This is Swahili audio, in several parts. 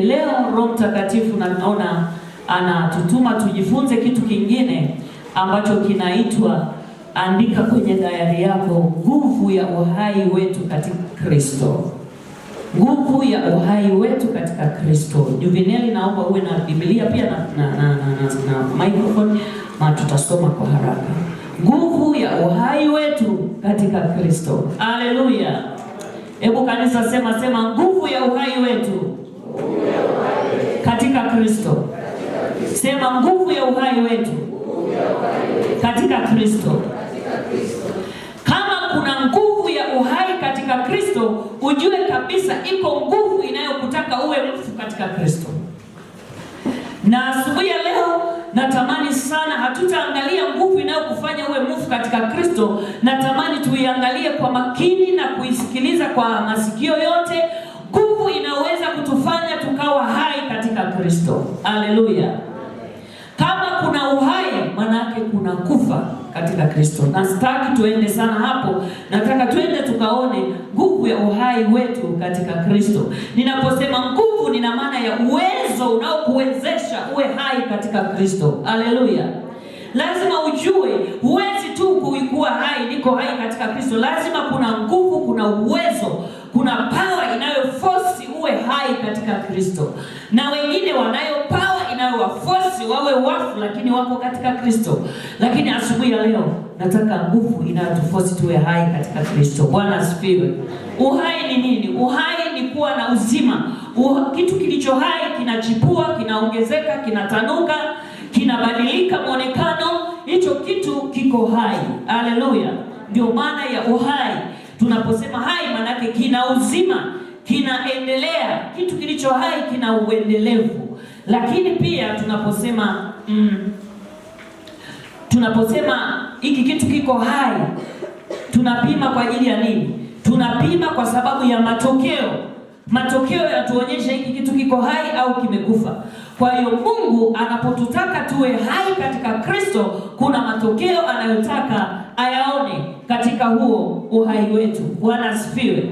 Leo Roho Mtakatifu naona anatutuma tujifunze kitu kingine ambacho kinaitwa andika kwenye dayari yako, nguvu ya uhai wetu katika Kristo. Nguvu ya uhai wetu katika Kristo. Juveneli, naomba uwe na Biblia pia na microphone na tutasoma kwa haraka. Nguvu ya uhai wetu katika Kristo. Haleluya. Hebu kanisa sema nguvu ya uhai wetu katika Kristo. Sema nguvu ya uhai wetu katika Kristo. Kama kuna nguvu ya uhai katika Kristo, ujue kabisa iko nguvu inayokutaka uwe mfu katika Kristo. Na asubuhi ya leo natamani sana hatutaangalia nguvu inayokufanya uwe mfu katika Kristo. Natamani tuiangalie kwa makini na kuisikiliza kwa masikio yote. Nguvu inaweza kutufanya tukawa hai katika Kristo. Haleluya. Kama kuna uhai, maana yake kuna kufa katika Kristo. Na sitaki tuende sana hapo. Nataka tuende tukaone nguvu ya uhai wetu katika Kristo. Ninaposema nguvu, nina maana ya uwezo unaokuwezesha uwe hai katika Kristo. Haleluya. Lazima ujue, huwezi tu kuwa hai, niko hai katika Kristo. Lazima kuna nguvu, kuna uwezo, kuna power inayoforce uwe hai katika Kristo. Na wengine wanayo power inayowaforce wawe wafu lakini wako katika Kristo. Lakini asubuhi ya leo nataka nguvu inayotuforce tuwe hai katika Kristo. Bwana asifiwe. Uhai ni nini? Uhai ni kuwa na uzima. Kitu kilicho hai kinachipua, kinaongezeka, kinatanuka, kinabadilika muonekano. Hicho kitu kiko hai. Haleluya. Ndio maana ya uhai. Tunaposema hai, maana yake kina uzima, kinaendelea. Kitu kilicho hai kina uendelevu. Lakini pia tunaposema hiki kitu kiko hai, tunapima kwa ajili ya nini? Tunapima kwa sababu ya matokeo. Matokeo yatuonyesha hiki kitu kiko hai au kimekufa. Kwa hiyo Mungu anapotutaka tuwe hai katika Kristo, kuna matokeo anayotaka ayaone katika huo uhai wetu. Bwana asifiwe.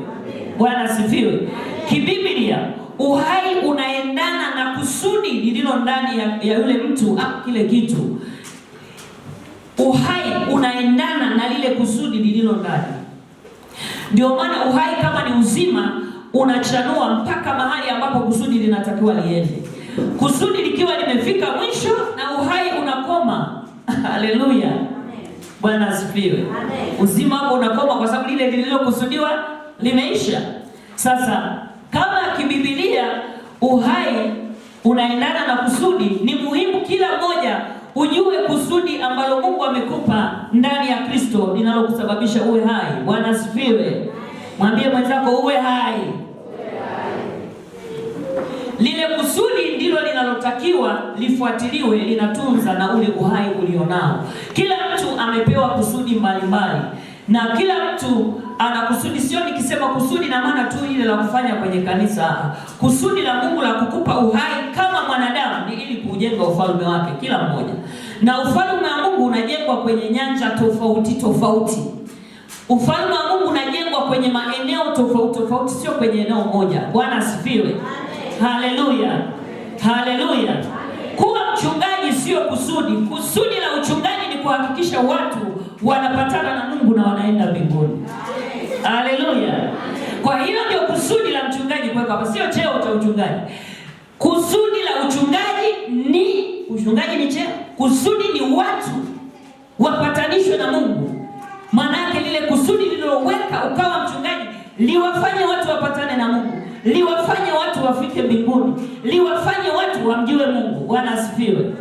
Bwana asifiwe. Kibiblia, uhai unaendana na kusudi lililo ndani ya yule mtu au kile kitu. Uhai unaendana na lile kusudi lililo ndani. Ndio maana uhai kama ni uzima, unachanua mpaka mahali ambapo kusudi linatakiwa liende. Kusudi likiwa limefika mwisho na uhai unakoma. Haleluya. Bwana asifiwe. Uzima hapo unakoma kwa sababu lile lililokusudiwa limeisha. Sasa kama kibiblia uhai unaendana na kusudi, ni muhimu kila mmoja ujue kusudi ambalo Mungu amekupa ndani ya Kristo linalokusababisha uwe hai. Bwana asifiwe. Mwambie mwenzako uwe hai. Lile kusudi ndilo linalotakiwa lifuatiliwe, linatunza na ule uhai ulionao. Kila mtu amepewa kusudi mbalimbali. Na kila mtu ana kusudi. Sio nikisema kusudi na maana tu ile la kufanya kwenye kanisa. Kusudi la Mungu la kukupa uhai kama mwanadamu ni ili kujenga ufalme wake kila mmoja. Na ufalme wa Mungu unajengwa kwenye nyanja tofauti tofauti. Ufalme wa Mungu unajengwa kwenye maeneo tofauti tofauti, sio kwenye eneo moja. Bwana asifiwe. Haleluya. Haleluya. Kuwa mchungaji sio kusudi. Kusudi la uchungaji ni kuhakikisha watu wanapatana na Mungu na wanaenda mbinguni. Haleluya. Kwa hiyo ndio kusudi la mchungaji kuweka hapa, sio cheo cha uchungaji. Kusudi la uchungaji ni cheo. Kusudi ni watu wapatanishwe na Mungu. Maana yake lile kusudi lililoweka ukawa mchungaji liwafanye watu wapatane na Mungu, liwafanye watu wafike mbinguni, liwafanye watu wamjue Mungu. Bwana asifiwe.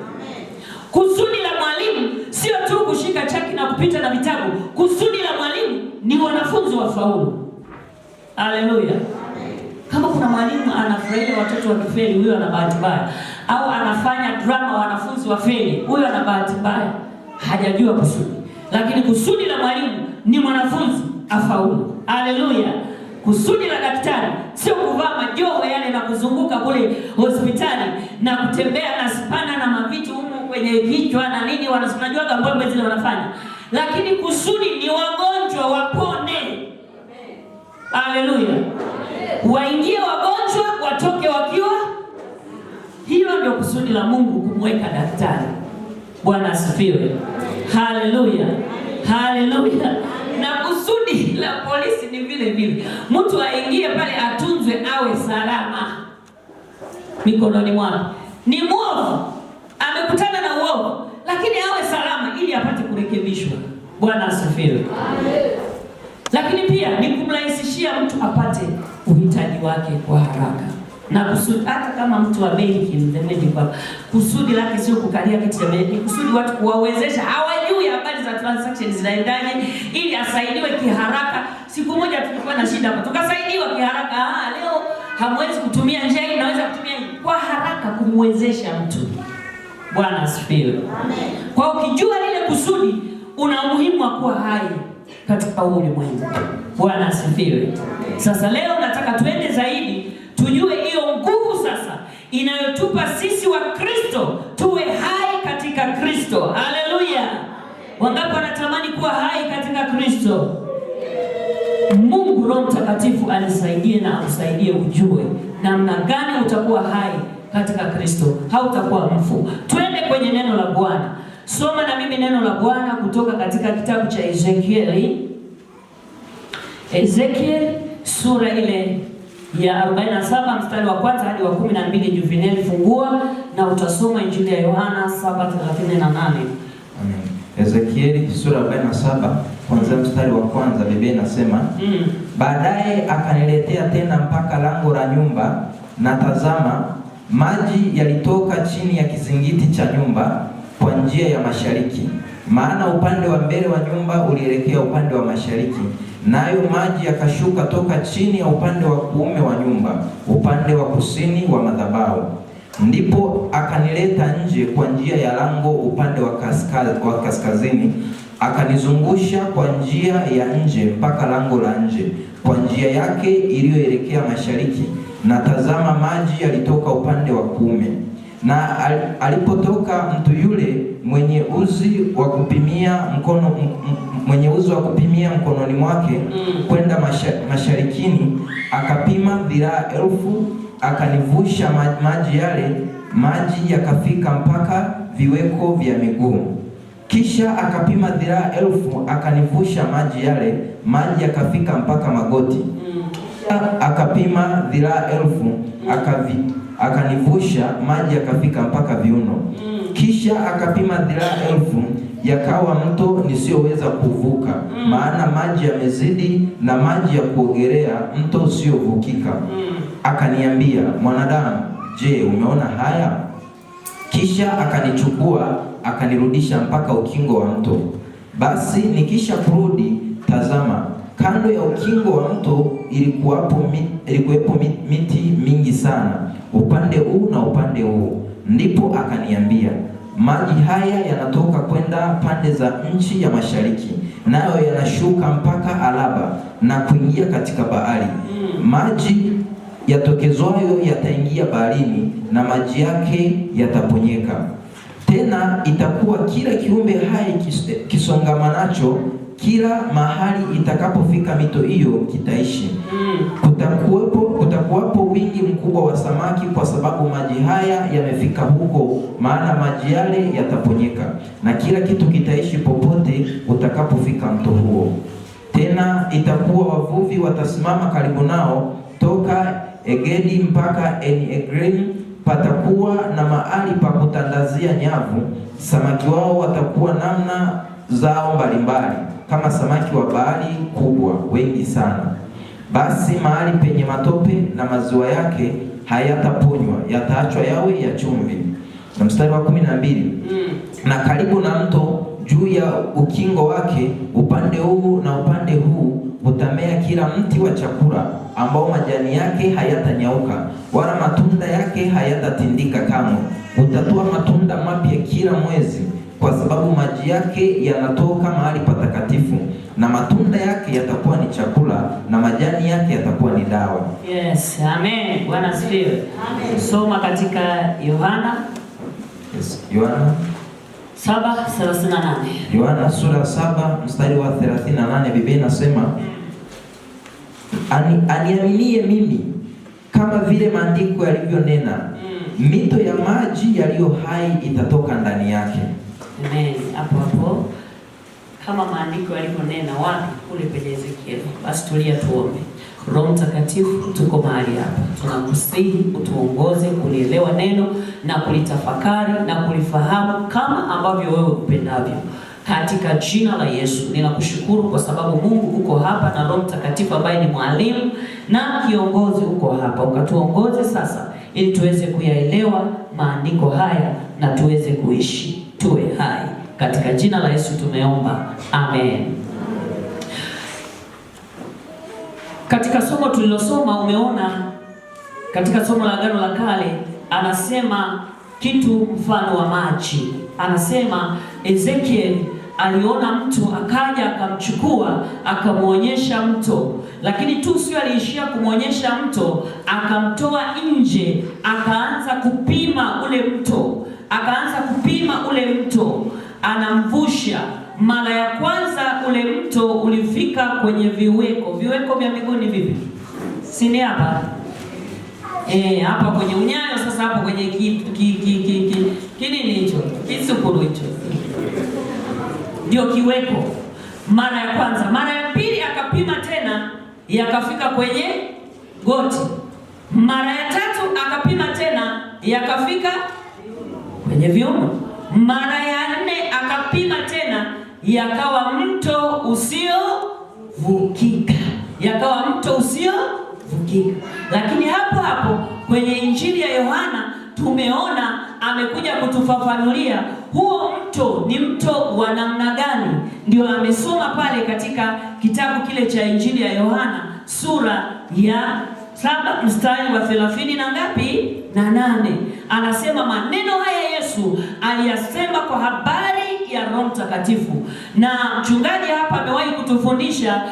Kusudi la mwalimu sio tu kushika chaki na kupita na vitabu. Kusudi la mwalimu ni wanafunzi wafaulu. Haleluya. Kama kuna mwalimu anafurahia watoto wakifeli, huyo ana bahati mbaya. Au anafanya drama wanafunzi wafeli, huyo ana bahati mbaya, hajajua kusudi. Lakini kusudi la mwalimu ni mwanafunzi afaulu. Haleluya. Kusudi la daktari sio kuvaa majoho yale na kuzunguka kule hospitali na kutembea na spana na mavitu huko kwenye kichwa na nini, wanasemaje mbombe zile wanafanya. Lakini kusudi ni wagonjwa wapone. Haleluya. Waingie wagonjwa watoke wakiwa ndio kusudi la Mungu kumweka daktari. Bwana asifiwe. Haleluya. Haleluya. Na kusudi la polisi ni vile vile. Mtu aingie pale atunzwe awe salama mikononi mwake. Ni mwovu, amekutana na uovu, lakini awe salama ili apate kurekebishwa. Bwana asifiwe. Lakini pia ni kumrahisishia mtu apate uhitaji wake kwa haraka. Na kusudi, hata kama mtu wa benki mdhemedi, kwa kusudi lake sio kukalia kiti cha benki, kusudi watu kuwawezesha hawajui habari za transactions zinaendaje, ili asaidiwe kiharaka. Siku moja tulikuwa na shida hapa, tukasaidiwa kiharaka. Leo hamwezi kutumia njia hii, naweza kutumia kwa haraka kumwezesha mtu. Bwana asifiwe. Amen. Kwa ukijua lile kusudi, una umuhimu wa kuwa hai katika ulimwengu. Bwana asifiwe. Sasa leo nataka tuende zaidi, tujue hiyo nguvu sasa inayotupa sisi wa Kristo tuwe hai katika Kristo. Haleluya. Wangapi wanatamani kuwa hai katika Kristo? Mungu Roho Mtakatifu anisaidie na akusaidie ujue namna gani utakuwa hai katika Kristo, hautakuwa mfu. Twende kwenye neno la Bwana. Soma na mimi neno la Bwana kutoka katika kitabu cha Ezekiel sura ile ya 47 mstari wa kwanza hadi wa 12. Juvenel, fungua na utasoma Injili ya Yohana 7:38. Amen. Ezekiel sura 47 kuanzia mstari wa kwanza, Biblia inasema baadaye akaniletea tena mpaka lango la nyumba, na tazama, maji yalitoka chini ya kizingiti cha nyumba kwa njia ya mashariki, maana upande wa mbele wa nyumba ulielekea upande wa mashariki, nayo maji yakashuka toka chini ya upande wa kuume wa nyumba, upande wa kusini wa madhabahu. Ndipo akanileta nje kwa njia ya lango upande wa kaskazini, akanizungusha kwa njia ya nje mpaka lango la nje kwa njia yake iliyoelekea mashariki, na tazama, maji yalitoka upande wa kuume. Na alipotoka mtu yule mwenye uzi wa kupimia mkononi mwake kwenda masharikini, akapima dhiraa 1000, akanivusha maji yale, maji yakafika mpaka viweko vya miguu. Kisha akapima dhiraa 1000, akanivusha maji yale, maji yakafika mpaka magoti. Kisha akapima dhiraa 1000, akanivusha maji yakafika mpaka viuno. Kisha akapima dhiraa 1000, yakawa mto nisiyoweza kuvuka, maana maji yamezidi na maji ya kuogelea, mto usiyovukika. Akaniambia, mwanadamu, je, umeona haya? Kisha akanichukua akanirudisha mpaka ukingo wa mto. Basi nikisha kurudi, tazama, kando ya ukingo wa mto ilikuwepo miti mingi sana, upande huu na upande huu. Ndipo akaniambia, maji haya yanatoka kwenda pande za nchi ya mashariki, nayo yanashuka mpaka Araba na kuingia katika bahari. Maji yatokezwayo yataingia baharini, na maji yake yataponyeka. Tena itakuwa kila kiumbe hai kisongamanacho kila mahali itakapofika mito hiyo kitaishi. Kutakuwapo wingi mkubwa wa samaki, kwa sababu maji haya yamefika huko, maana maji yale yataponyeka, na kila kitu kitaishi popote utakapofika mto huo. Tena itakuwa wavuvi watasimama karibu nao, toka Egedi mpaka En-Eglaim patakuwa na mahali pa kutandazia nyavu. Samaki wao watakuwa namna zao mbalimbali, kama samaki wa bahari kubwa, wengi sana. Basi mahali penye matope na maziwa yake hayataponywa, yataachwa yawe ya chumvi. Na mstari wa 12, na karibu na mto juu ya ukingo wake, upande huu na upande huu, utamea kila mti wa chakula, ambao majani yake hayatanyauka wala matunda yake hayatatindika kamwe. Utatoa matunda mapya kila mwezi, kwa sababu maji yake yanatoka mahali patakatifu, na matunda yake yatakuwa ni chakula, na majani yake yatakuwa ni dawa. Yes, amen. Bwana asifiwe. Amen. Soma katika Yohana. Yes, Yohana 7:38. Yohana sura 7 mstari wa 38, Biblia inasema, aniaminie mimi, kama vile maandiko yalivyonena, mito ya maji yaliyo hai itatoka ndani yake. Amen. Hapo kama maandiko yalivyonena wapi? Kule kwenye Ezekiel. Basi tulia tuombe. Roho Mtakatifu, tuko mahali hapa, tunakusihi utuongoze kulielewa neno na kulitafakari na kulifahamu kama ambavyo wewe upendavyo, katika jina la Yesu. Ninakushukuru kwa sababu Mungu uko hapa na Roho Mtakatifu ambaye ni mwalimu na kiongozi uko hapa. Ukatuongoze sasa ili tuweze kuyaelewa maandiko haya na tuweze kuishi, tuwe hai. Katika jina la Yesu tumeomba, amen. Katika somo tulilosoma umeona, katika somo la Agano la Kale anasema kitu mfano wa maji. Anasema Ezekiel aliona mtu, akaja akamchukua akamwonyesha mto, lakini tu sio aliishia kumwonyesha mto, akamtoa nje, akaanza kupima ule mto, anamvusha. Mara ya kwanza ule mto ulifika kwenye viweko vya miguuni. Vipi? Si ni hapa? Hapa kwenye unyayo. Sasa hapo kwenye kinini hicho? Kisukuru hicho. Ndio kiweko. Mara ya kwanza. Mara ya pili akapima tena, yakafika kwenye goti. Mara ya tatu akapima tena, yakafika kwenye viuno. Mara ya nne akapima tena, yakawa mto usiovukika. Lakini hapo kwenye Injili ya Yohana tumeona amekuja kutufafanulia huo mto ni mto wa namna gani. Ndio amesoma pale katika kitabu kile cha Injili ya Yohana sura ya 7 mstari wa 30 na ngapi? Na 8. Anasema maneno haya Yesu aliyasema kwa habari ya Roho Mtakatifu. Na mchungaji hapa amewahi kutufundisha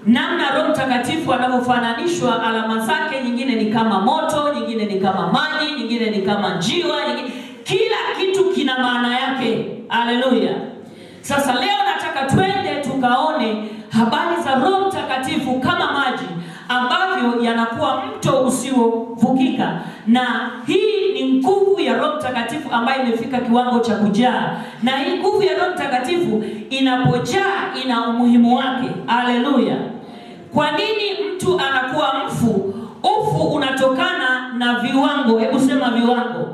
namna Roho Mtakatifu anavyofananishwa. Alama zake nyingine ni kama moto, nyingine ni kama maji, nyingine ni kama njiwa, kila kitu kina maana yake. Haleluya. Sasa leo nataka twende tukaone habari za Roho Mtakatifu kama maji ambavyo yanakuwa mto usiovukika. Na hii ni nguvu ya Roho Mtakatifu ambayo imefika kiwango cha kujaa. Na hii nguvu ya Roho Mtakatifu inapojaa ina umuhimu wake. Haleluya. Kwa nini mtu anakuwa mfu? Ufu unatokana na viwango. Hebu sema viwango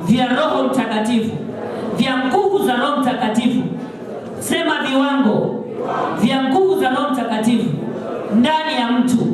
vya Roho Mtakatifu, vya nguvu za Roho Mtakatifu. Sema viwango vya nguvu za Roho Mtakatifu ndani ya mtu.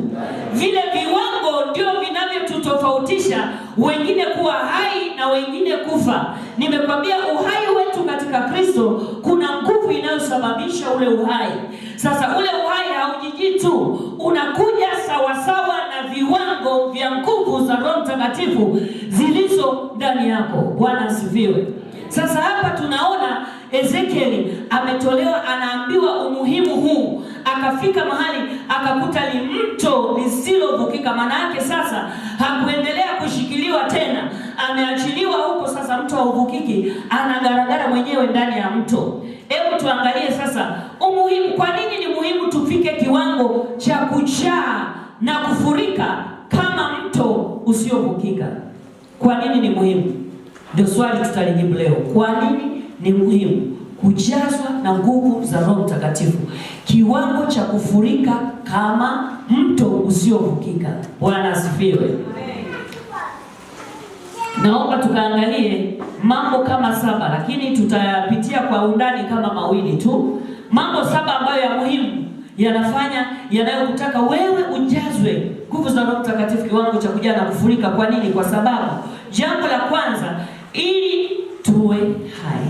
Vile viwango ndio vinavyotutofautisha wengine kuwa hai na wengine kufa. Nimekwambia uhai wetu katika Kristo kuna nguvu inayosababisha ule uhai. Sasa ule uhai haujiji tu, unakuja sawasawa na viwango vya nguvu za Roho Mtakatifu zilizo ndani yako. Bwana asifiwe. Sasa hapa tunaona Ezekiel ametolewa, anaambiwa umuhimu huu. Akafika mahali akakuta ni mto lisilovukika. Maana yake sasa hakuendelea kushikiliwa tena, ameachiliwa huko. Sasa mto hauvukiki, anagaragara mwenyewe ndani ya mto. Hebu tuangalie sasa umuhimu. Kwa nini ni muhimu tufike kiwango cha kujaa na kufurika kama mto usiovukika? Kwa nini ni muhimu? Ndio swali tutalijibu leo. Kwa nini ni muhimu kujazwa na nguvu za Roho Mtakatifu kiwango cha kufurika kama mto usiovukika? Bwana asifiwe. Naomba tukaangalie mambo kama 7, lakini tutayapitia kwa undani kama mawili tu. Mambo 7 ambayo ya muhimu yanayokutaka wewe ujazwe nguvu za Roho Mtakatifu kiwango cha kujaa na kufurika. Kwa nini? Kwa sababu jambo la kwanza, ili tuwe hai.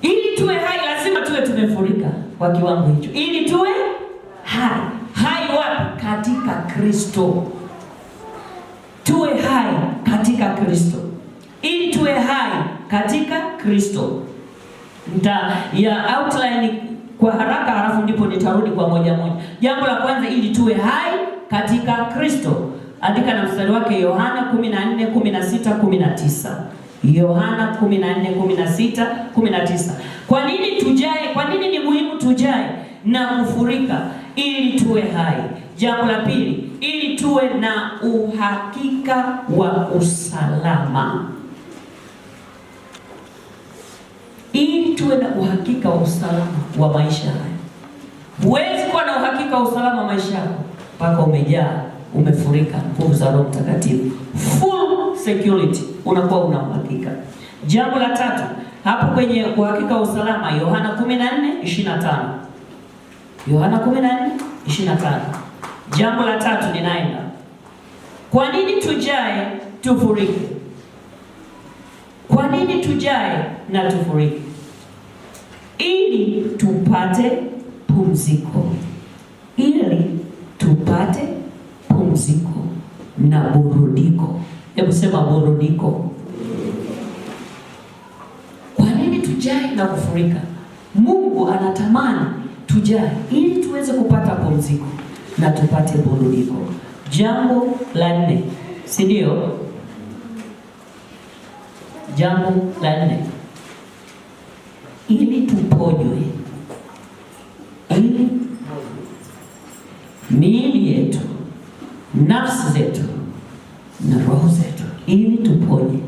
Ili tuwe hai lazima tuwe tumefurika kwa kiwango hicho. Ili tuwe hai. Hai wapi? Katika Kristo. Tuwe hai katika Kristo. Ili tuwe hai katika Kristo. Ya outline kwa haraka, halafu ndipo nitarudi kwa moja moja. Jambo la kwanza, ili tuwe hai katika Kristo. Andika na mstari wake Yohana 14:16-19. Yohana 14:16-19. Kwa nini tujae? Kwa nini ni muhimu tujae na kufurika? Ili tuwe hai. Jambo la pili, ili tuwe na uhakika wa usalama. Ili tuwe na uhakika wa usalama wa maisha haya. Huwezi kuwa na uhakika wa usalama wa maisha yako mpaka umejaa, umefurika nguvu za Roho Mtakatifu. Full security, unakuwa una uhakika. Jambo la tatu, hapo kwenye uhakika wa usalama, Yohana 14:25. Yohana 14:25. Jambo la tatu ninaenda. Kwa nini tujae tufurike? Kwa nini tujae na tufurike? Ili tupate pumziko. Ili tupate pumziko na burudiko. Hebu sema burudiko. Kwa nini tujae na kufurika? Mungu anatamani tujae ili tuweze kupata pumziko na tupate burudiko. Jambo la 4, si ndio? Jambo la 4, ili tuponywe, ili miili yetu, nafsi zetu na roho zetu, ili tuponye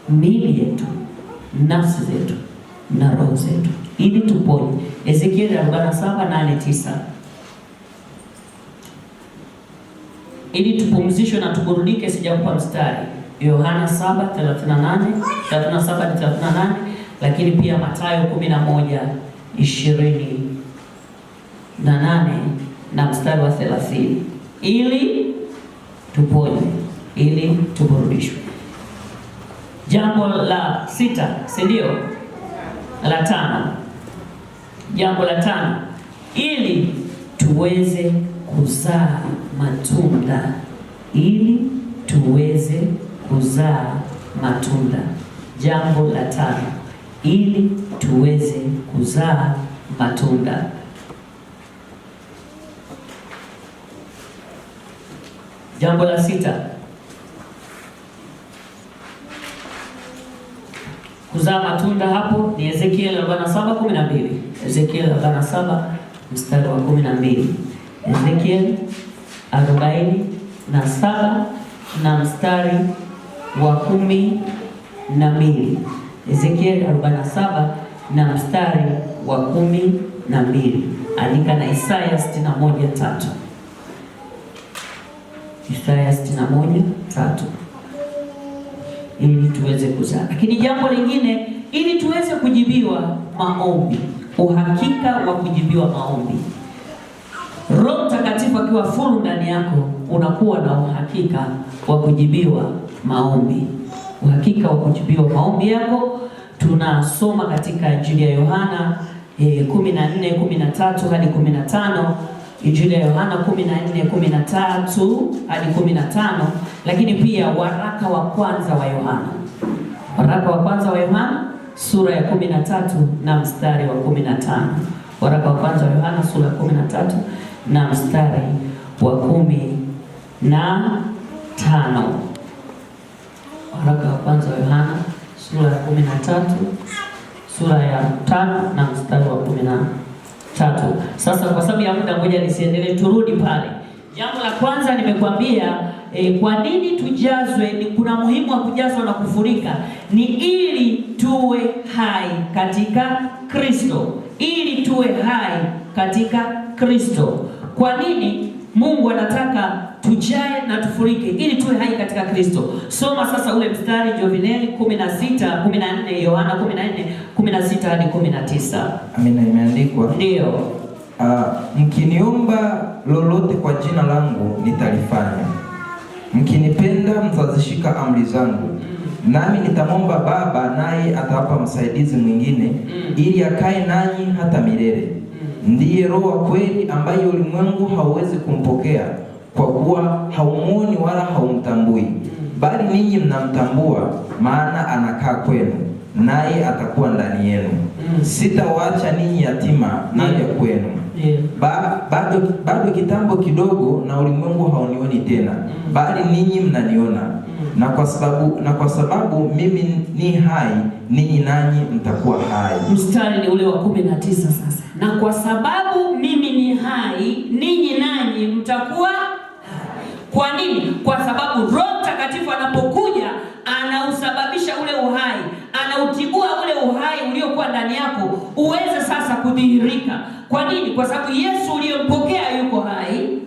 miili yetu, nafsi zetu na roho zetu, ili tuponye. Ezekiel 47:8-9. Ili tupumzishwe na tuburudike, sijakupa mstari. Yohana 7:37-38, lakini pia Mathayo 11:28 na mstari wa 30. Ili tuponywe, ili tuburudishwe. Jambo la 6, si ndio? La 5. Jambo la 5, ili tuweze kuzaa matunda. Ili tuweze kuzaa matunda. Jambo la 5, ili tuweze kuzaa matunda. Jambo la 6, kuzaa matunda hapo ni Ezekiel 47:12. Ezekiel 47 mstari wa 12. Ezekiel 47 na mstari wa 12. Ezekiel 47 na mstari wa 12. Andika na Isaya 61:3. Isaya 61:3. Ili tuweze kuzaa. Lakini jambo lingine, ili tuweze kujibiwa maombi. Uhakika wa kujibiwa maombi. Roho Mtakatifu akiwa full ndani yako, unakuwa na uhakika wa kujibiwa maombi. Uhakika wa kujibiwa maombi yako. Tunasoma katika Injili ya Yohana 14:13 hadi 15. Injili ya Yohana 14:13 hadi 15, lakini pia waraka wa kwanza wa Yohana. Waraka wa kwanza wa Yohana sura ya 13 na mstari wa 15. Waraka wa kwanza wa Yohana sura ya 13 na mstari wa 15. Waraka wa kwanza wa Yohana sura ya 13, sura ya 5 na mstari wa 15. Sasa kwa sababu ya muda, ngoja nisiendelee, turudi pale. Jambo la kwanza nimekwambia, kwa nini tujazwe, ni kuna muhimu wa kujazwa na kufurika, ni ili tuwe hai katika Kristo. Ili tuwe hai katika Kristo. Kwa nini Mungu anataka tujae na tufurike? Ili tuwe hai katika Kristo. Soma sasa ule mstari Jovineli 16:14, Yohana 14:16 hadi 19. Amina, imeandikwa. Ndio. Mkiniomba lolote kwa jina langu nitalifanya. Mkinipenda mtazishika amri zangu. Nami nitamwomba Baba, naye atawapa msaidizi mwingine, ili akae nanyi hata milele. Ndiye Roho wa kweli, ambaye ulimwengu hauwezi kumpokea, kwa kuwa haumuoni wala haumtambui. Bali ninyi mnamtambua, maana anakaa kwenu, naye atakuwa ndani yenu. Sitawaacha ninyi yatima, naja kwenu. Bado kitambo kidogo, na ulimwengu haunioni tena, bali ninyi mnaniona. Na kwa sababu mimi ni hai, ninyi nanyi mtakuwa hai. Mstari ni ule wa 19 sasa. Na kwa sababu mimi ni hai, ninyi nanyi mtakuwa Kwa nini? Kwa sababu Roho Mtakatifu anapokuja anausababisha ule uhai, anautibua ule uhai uliokuwa ndani yako uweze sasa kudhihirika. Kwa nini? Kwa sababu Yesu uliyempokea yuko hai,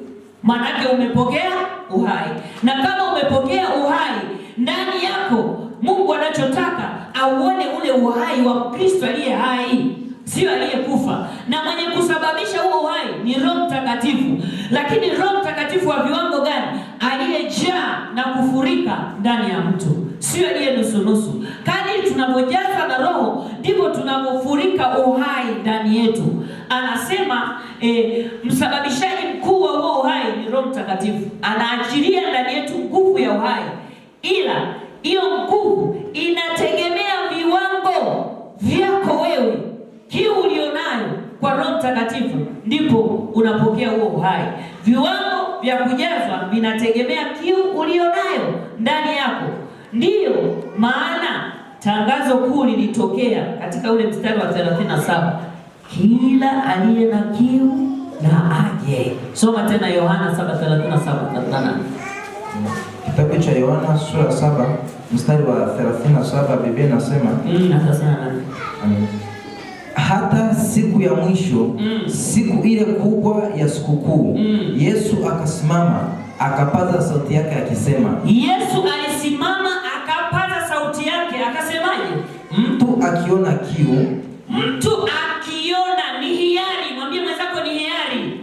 maana yake umepokea uhai. Na kama umepokea uhai ndani yako, Mungu anachotaka auone ule uhai wa Kristo aliye hai, sio aliyekufa. Na mwenye kusababisha huo uhai ni Roho Mtakatifu. Lakini Roho Mtakatifu wa viwango gani? Aliyejaa na kufurika ndani ya mtu, sio aliye nusu. Kadiri tunapojaza na Roho ndivyo tunapofurika uhai ndani yetu. Anasema msababishaji mkuu wa huo uhai ni Roho Mtakatifu. Anaachilia ndani yetu nguvu ya uhai, ila hiyo nguvu inategemea viwango vyako wewe. Kiu ulionayo kwa Roho Mtakatifu ndipo unapokea huo uhai. Viwango vya kujazwa vinategemea kiu ulionayo ndani yako. Ndiyo maana tangazo kuu lilitokea katika ule mstari wa 37, kila aliye na kiu na aje. Soma tena Yohana 7:37. Kitabu cha Yohana sura 7 mstari wa 37, Biblia inasema hata siku ya mwisho, siku ile kubwa ya sikukuu, Yesu akasimama akapaza sauti yake akisema. Yesu alisimama akapaza sauti yake akasemaje? Mtu akiona kiu, mtu akiona, ni hiari. Mwambie mwenzako ni hiari.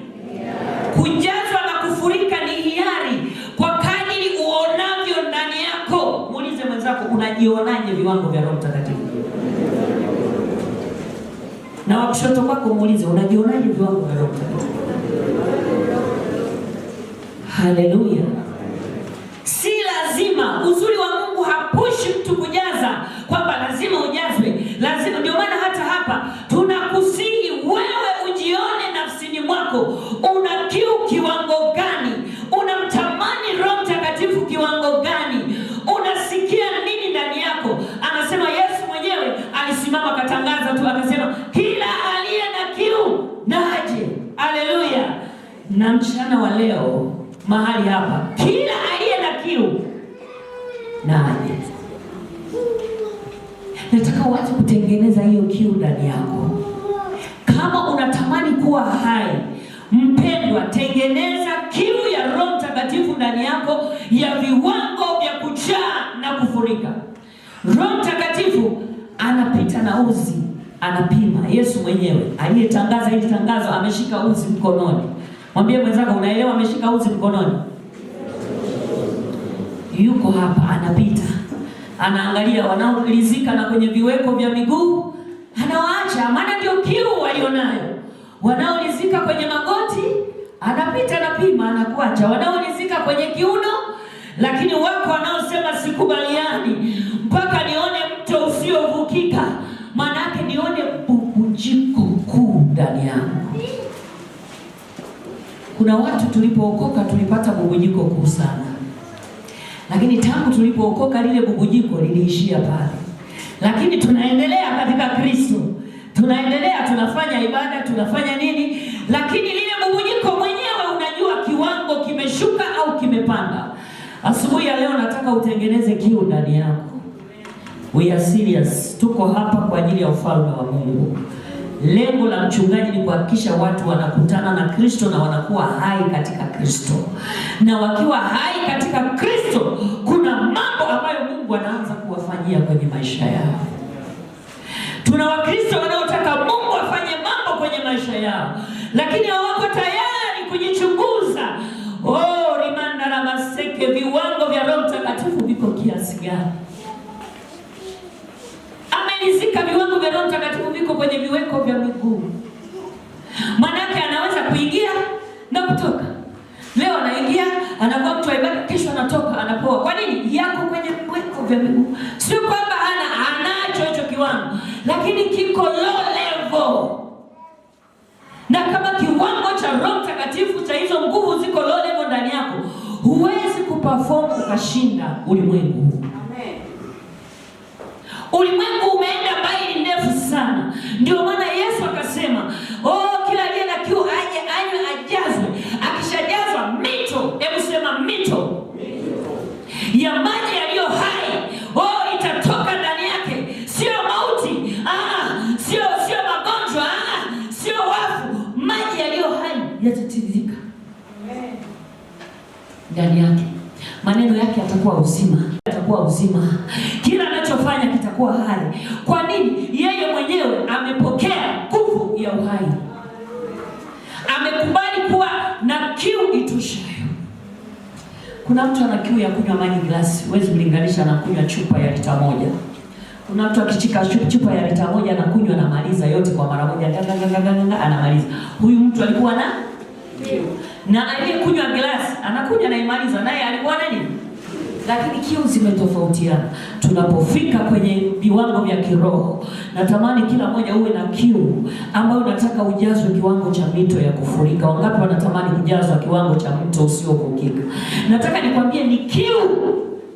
Kujazwa na kufurika ni hiari kwa kadiri uonavyo ndani yako. Muulize mwenzako, unajionaje viwango vya Roho Mtakatifu? Na wakushoto kwako muulize, unajionaje viwango vya Roho Mtakatifu? Haleluya. Si lazima. Uzuri wa Mungu hapushi mtu kujaza kwamba lazima ujazwe, lazima. Ndio maana hata hapa tunakusihi wewe ujione nafsini mwako, una kiu kiwango gani? Unamtamani Roho Mtakatifu kiwango gani? Unasikia nini ndani yako? Anasema Yesu mwenyewe alisimama akatangaza tu akasema, kila aliye na kiu na aje. Haleluya. Na mchana wa leo mahali hapa, kila aliye na kiu na aje. Nataka uanze kutengeneza hiyo kiu ndani yako. Kama unatamani kuwa hai, mpendwa, tengeneza kiu ya Roho Mtakatifu ndani yako ya viwango vya kujaa na kufurika. Roho Mtakatifu anapita na uzi, anapima. Yesu mwenyewe aliyetangaza hili tangazo ameshika uzi mkononi. Mwambie mwenzako, unaelewa ameshika uzi mkononi? Yuko hapa anapita. Anaangalia wanaolizika na kwenye viweko vya miguu, anawaacha, maana ndio kiu walionayo. Wanaolizika kwenye magoti, anapita anapima, anakuacha. Wanaolizika kwenye kiuno, lakini wako wanaosema sikubaliani mpaka nione mto usiovukika, maana yake nione bubujiko kuu ndani yangu. Kuna watu tulipookoka tulipata bubujiko kuu sana, lakini tangu tulipookoka lile bubujiko liliishia pale. Lakini tunaendelea katika Kristo, tunaendelea, tunafanya ibada, tunafanya nini, lakini lile bubujiko mwenyewe unajua kiwango kimeshuka au kimepanda. Asubuhi ya leo nataka utengeneze kiu ndani yako. We are serious. Tuko hapa kwa ajili ya ufalme wa Mungu. Lengo la mchungaji ni kuhakikisha watu wanakutana na Kristo na wanakuwa hai katika Kristo. Na wakiwa hai katika Kristo, kuna mambo ambayo Mungu anaanza kuwafanyia kwenye maisha yao. Tuna Wakristo wanaotaka Mungu afanye mambo kwenye maisha yao, lakini hawako tayari kujichunguza. Rimanda na maseke, viwango vya Roho Mtakatifu viko kiasi gani? Amelizika viwango vya Roho Mtakatifu viko kwenye viweko vya miguu. Manake anaweza kuingia na kutoka. Leo anaingia, anakuwa mtu wa ibada, kesho anatoka, anapoa. Kwa nini? Yako kwenye viweko vya miguu. Sio kwamba anacho hicho kiwango, lakini kiko low level. Na kama kiwango cha Roho Mtakatifu cha hizo nguvu ziko low level ndani yako, huwezi kuperform ukashinda ulimwengu. Ulimwengu umeenda mbali ndefu sana. Ndio maana Yesu akasema, kila aliye na kiu aje anywe, ajazwe. Akishajazwa mito, hebu sema mito. yake atakuwa uzima, atakuwa uzima. Kila anachofanya kitakuwa hai. Kwa nini? Yeye mwenyewe amepokea nguvu ya uhai, amekubali kuwa na kiu itoshayo. Kuna mtu ana kiu ya kunywa maji glasi, huwezi mlinganisha na kunywa chupa ya lita 1. Kuna mtu akichika chupa ya lita 1 anakunywa na maliza yote kwa mara moja, anamaliza. Huyu mtu alikuwa na kiu. Na aliyekunywa glasi anakunywa na imaliza, naye alikuwa na nini? Lakini kiu zimetofautiana. Tunapofika kwenye viwango vya kiroho, natamani kila mmoja uwe na kiu ambayo unataka ujazwe kiwango cha mito ya kufurika. Wangapi wanatamani kujazwa kiwango cha mto usiovukika? Nataka nikwambie ni kiu.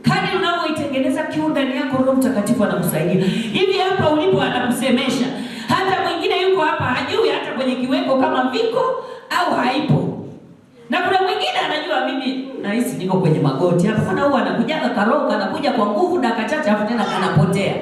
Kadri unavyoitengeneza kiu ndani yako, Roho Mtakatifu anakusaidia. Hivi hapa ulipo anakusemesha. Hata mwingine yuko hapa hajui hata kwenye kiweko kama viko au haipo. Na kuna mwingine anajua mimi nahisi niko kwenye magoti hapa. Maana huwa anakuja karoka, anakuja kwa nguvu na kachacha afu tena kanapotea.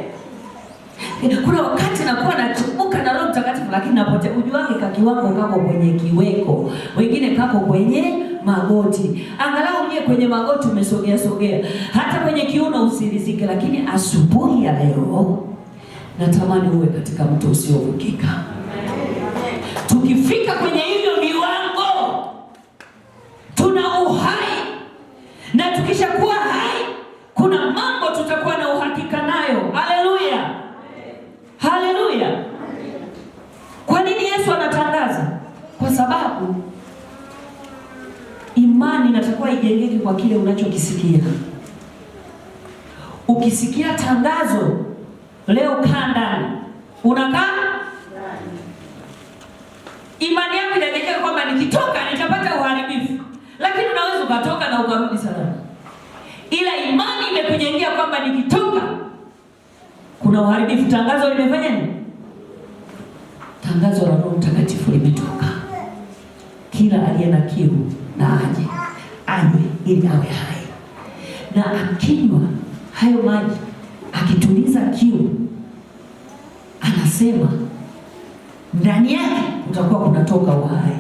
Kuna wakati nakuwa nachubuka na Roho Mtakatifu lakini napotea. Ujua wake kakiwango kako kwenye kiweko. Wengine kako kwenye magoti. Angalau ulie kwenye magoti umesogea sogea. Hata kwenye kiuno usirizike, lakini asubuhi ya leo natamani uwe katika mto usiovukika. Tukifika kwenye hivyo viwango tuna uhai, na tukisha kuwa hai kuna mambo tutakuwa na uhakika nayo. Haleluya, haleluya. Kwa nini Yesu anatangaza? Kwa sababu imani inatakuwa ijengeke kwa kile unachokisikia. Ukisikia tangazo leo, kaa ndani, unakaa imani yako inajengeka kwamba nikitoka nitapata uharibifu. Lakini unaweza ukatoka na ukarudi salama. Ila imani imekujengea kwamba nikitoka kuna uharibifu. Tangazo limefanya nini? Tangazo la Roho Mtakatifu limetoka. Kila aliye na kiu na aje anywe ili awe hai. Na akinywa hayo maji, akituliza kiu, anasema ndani yake utakuwa kunatoka uhai.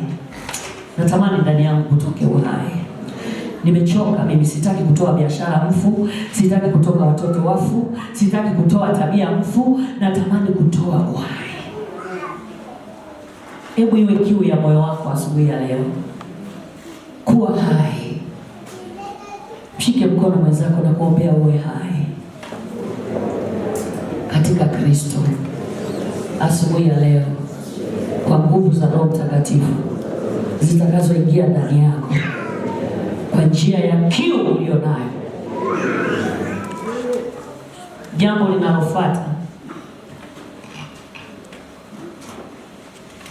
Natamani ndani yangu kutoke uhai. Nimechoka mimi, sitaki kutoa biashara mfu, sitaki kutoka watoto wafu, sitaki kutoa tabia mfu, natamani kutoa uhai. Hebu iwe kiu ya moyo wako asubuhi ya leo, kuwa hai. Mshike mkono mwenzako na kuombea uwe hai katika Kristo asubuhi ya leo, kwa nguvu za Roho Mtakatifu zitakazoingia ndani yako kwa njia ya kiu uliyo nayo. Jambo linalofuata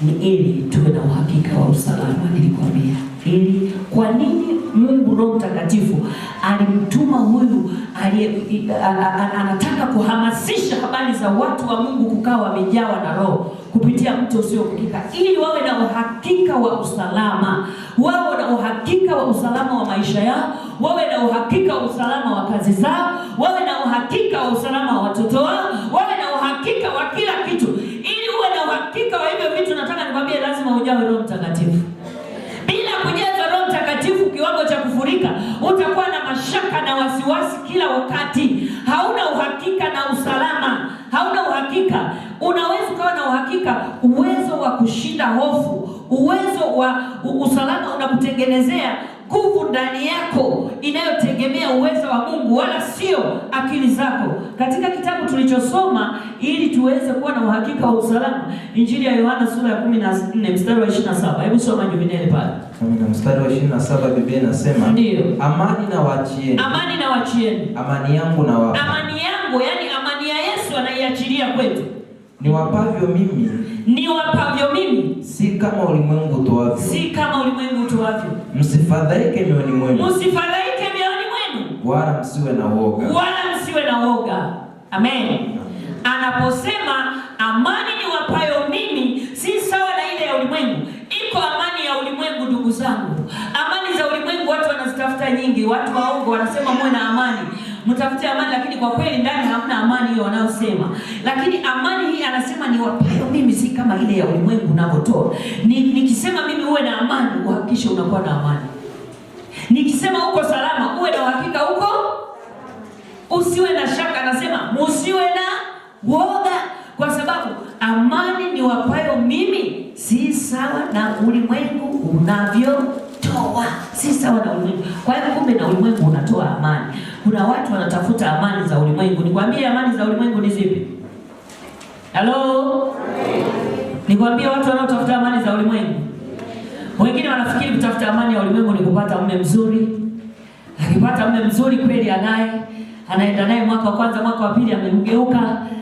ni ili tuwe na uhakika wa usalama. Nilikwambia ili. Kwa nini Mungu Roho Mtakatifu alimtuma huyu anataka kuhamasisha habari za watu wa Mungu kukaa wamejawa na Roho kupitia mto usiovukika, ili wawe na uhakika wa usalama, wawe na uhakika wa usalama wa maisha yao, wawe na uhakika wa usalama wa kazi zao, wawe na uhakika wa usalama wa watoto wao, wawe na uhakika wa kila kitu. Ili uwe na uhakika wa hivyo vitu, nataka nikwambie lazima ujawe Roho Mtakatifu. Bila kujaza Roho Mtakatifu kiwango cha kufurika, utakuwa na mashaka na wasiwasi kila wakati. Hauna uhakika na usalama, hauna uhakika. Unaweza kuwa na uhakika, uwezo wa kushinda hofu, uwezo wa usalama unakutengenezea nguvu ndani yako inayotegemea uwezo wa Mungu, wala sio akili zako. Katika kitabu tulichosoma ili tuweze kuwa na uhakika wa usalama, Injili ya Yohana sura ya 14 mstari wa 27. Hebu soma Juvenile pale. Amina. Mstari wa 27 Biblia inasema, ndio, amani na waachieni. Amani na waachieni. Amani yangu na wapa. Amani yangu, yani amani ya Yesu anaiachilia kwetu. Niwapavyo mimi, si kama ulimwengu utoavyo. Si kama ulimwengu utoavyo. Msifadhaike mioyoni mwenu. Msifadhaike mioyoni mwenu. Wala msiwe na woga. Wala msiwe na woga. Amen. Anaposema amani niwapayo mimi, si sawa na ile ya ulimwengu. Iko amani ya ulimwengu, ndugu zangu. Amani za ulimwengu watu wanazitafuta nyingi. Watu waongo wanasema muwe na amani, mtafute amani, lakini kwa kweli ndani hamna amani hiyo wanayosema. Lakini amani hii anasema niwapayo mimi, si kama ile ya ulimwengu unavyotoa. Nikisema mimi uwe na amani, uhakikishe unakuwa na amani. Nikisema uko salama, uwe na uhakika uko Usiwe na shaka, anasema musiwe na woga, kwa sababu amani ni wapayo mimi si sawa na ulimwengu unavyotoa. Si sawa na ulimwengu. Kwa hiyo kumbe na ulimwengu unatoa amani. Kuna watu wanatafuta amani za ulimwengu. Nikwambie amani za ulimwengu ni zipi? Hello? Nikwambie watu wanaotafuta amani za ulimwengu. Wengine wanafikiri kutafuta amani ya ulimwengu ni kupata mume mzuri. Akipata mume mzuri kweli anaenda naye mwaka wa kwanza, mwaka wa pili amemgeuka.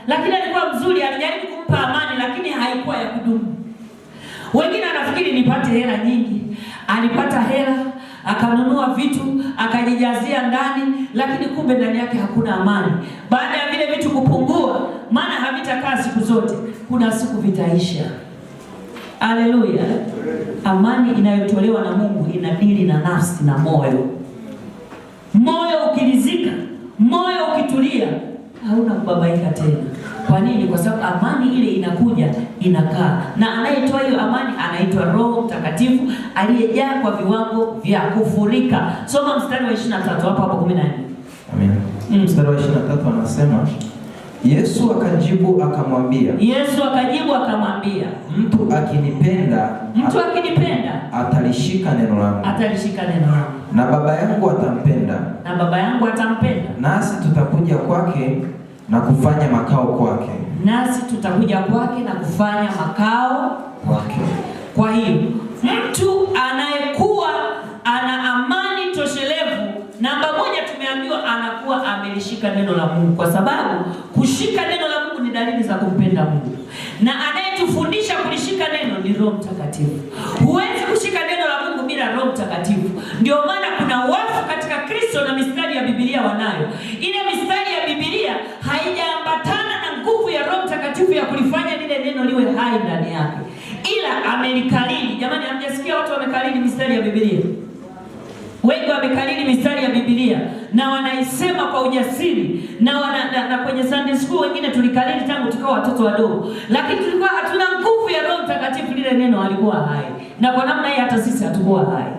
Lakini alikuwa mzuri, alijaribu kumpa amani lakini haikuwa ya kudumu. Wengine wanafikiri nipate hela nyingi. Alipata hela, akanunua vitu, akajijazia ndani, lakini kumbe ndani yake hakuna amani. Baada ya vile vitu kupungua, maana havitakaa siku zote, kuna siku vitaisha. Haleluya. Amani inayotolewa na Mungu inadili na nafsi na moyo. Moyo ukiridhika, moyo ukitulia, hauna kubabaika tena. Kwa nini? Kwa sababu amani ile inakuja, inakaa. Na anayetoa hiyo amani anaitwa Roho Mtakatifu aliyejaa kwa viwango vya kufurika. Soma mstari wa 23 hapo 14. Amen. Mstari wa 23 anasema, Yesu akajibu akamwambia, mtu akinipenda atalishika neno langu. Na Baba yangu atampenda. Nasi tutakuja kwake na kufanya makao kwake. Kwa hiyo mtu anayekuwa ana amani toshelevu, namba moja tumeambiwa anakuwa amelishika neno la Mungu, kwa sababu kushika neno la Mungu ni dalili za kumpenda Mungu. Na anayetufundisha kulishika neno ni Roho Mtakatifu. Huwezi kushika neno la Mungu bila Roho Mtakatifu. Ndio maana kuna wafu katika Kristo na mistari ya Biblia wanayo. Ile mistari ya Biblia haijaambatana na nguvu ya Roho Mtakatifu ya kulifanya lile neno liwe hai ndani yake, ila amelikalili. Jamani, hamjasikia watu wamekalili mistari ya Biblia? Wengi wamekalili mistari ya Biblia na wanaisema kwa ujasiri na kwenye Sunday school wengine tulikalili tangu tukawa watoto wadogo, lakini tulikuwa hatuna nguvu ya Roho Mtakatifu. Lile neno halikuwa hai, na kwa namna hii hata sisi hatukuwa hai.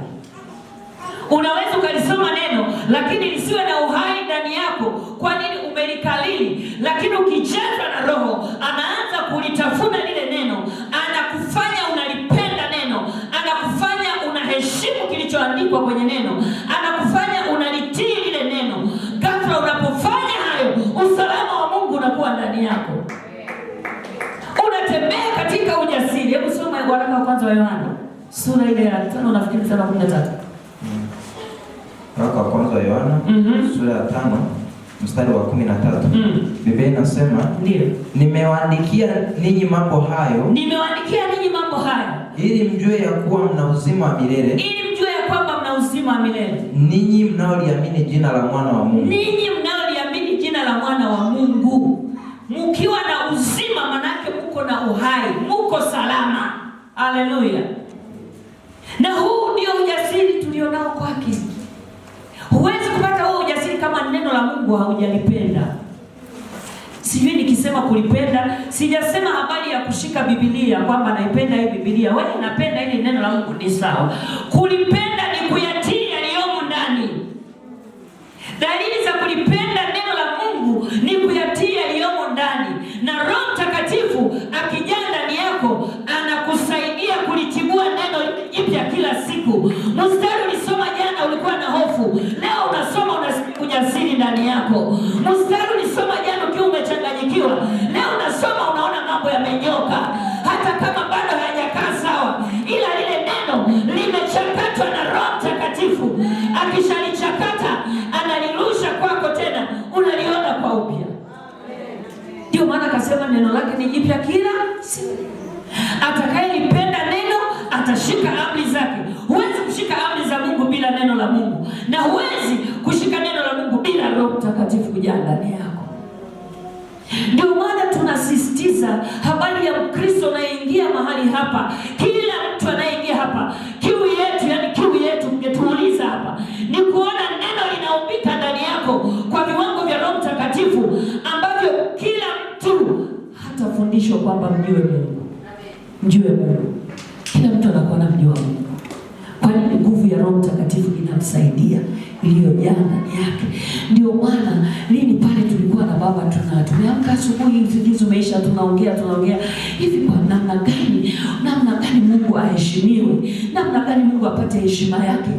Unaweza ukalisoma neno lakini lisiwe na uhai ndani yako. Kwa nini? Umelikalili. Lakini ukijazwa na Roho, anaanza kulitafuna lile neno, anakufanya unalipenda neno, anakufanya unaheshimu kilichoandikwa kwenye neno, anakufanya unalitii lile neno. Ghafla unapofanya hayo, usalama wa Mungu unakuwa ndani yako, unatembea katika ujasiri. Hebu soma waraka wa kwanza wa Yohana sura ile ya 5, nafikiri sura 13. Waraka wa kwanza wa Yohana sura ya 5 mstari wa 13. Biblia inasema, ndio, nimewaandikia ninyi mambo hayo ili mjue ya kuwa mna uzima wa milele. Ninyi mnaoliamini jina la mwana wa Mungu. Mkiwa na uzima, manake mko na uhai, mko salama. Haleluya. Na huu ndio ujasiri tulionao kwake. Huwezi kupata huo ujasiri kama neno la Mungu haujalipenda. Sijui nikisema kulipenda, sijasema habari ya kushika Biblia kwamba naipenda hii Biblia. Wewe unapenda hili neno la Mungu, ni sawa. Kulipenda ni kuyatii yaliyomo ndani. Dalili za kulipenda neno la Mungu ni kuyatii yaliyomo ndani. Na Roho Mtakatifu akijaa ndani yako, anakusaidia kulitibua neno jipya kila siku. Mstari ulisoma jana ulikuwa na hofu, leo unasoma una ujasiri ndani yako. Mstari ulisoma jana ukiwa umechanganyikiwa, leo unasoma unaona mambo yamenyoka, hata kama bado hayajakaa sawa, ila lile neno limechakatwa na Roho Mtakatifu. Akishalichakata analirusha kwako tena, unaliona kwa upya. Ndio maana akasema neno lake ni jipya kila siku. Atakayelipenda neno atashika amri zake. Huwezi kushika amri za Mungu bila neno la Mungu, na huwezi kushika neno la Mungu bila Roho Mtakatifu kujaa ndani yako. Ndio maana tunasisitiza habari ya Mkristo anayeingia mahali hapa. Kila mtu anayeingia hapa, kiu yetu mngetuuliza hapa ni kuona neno linaumbika ndani yako kwa viwango vya Roho Mtakatifu, ambavyo kila mtu hatafundishwa kwamba mjue Mungu. Kila mtu anakuwa anamjua Mungu. Kwa nini? Nguvu ya Roho Mtakatifu inamsaidia iliyojaa ndani yake. Ndio maana lini pale tulikuwa na baba tumeamka asubuhi, usingizi umeisha, tunaongea hivi, kwa namna gani Mungu aheshimiwe, namna gani Mungu apate heshima yake.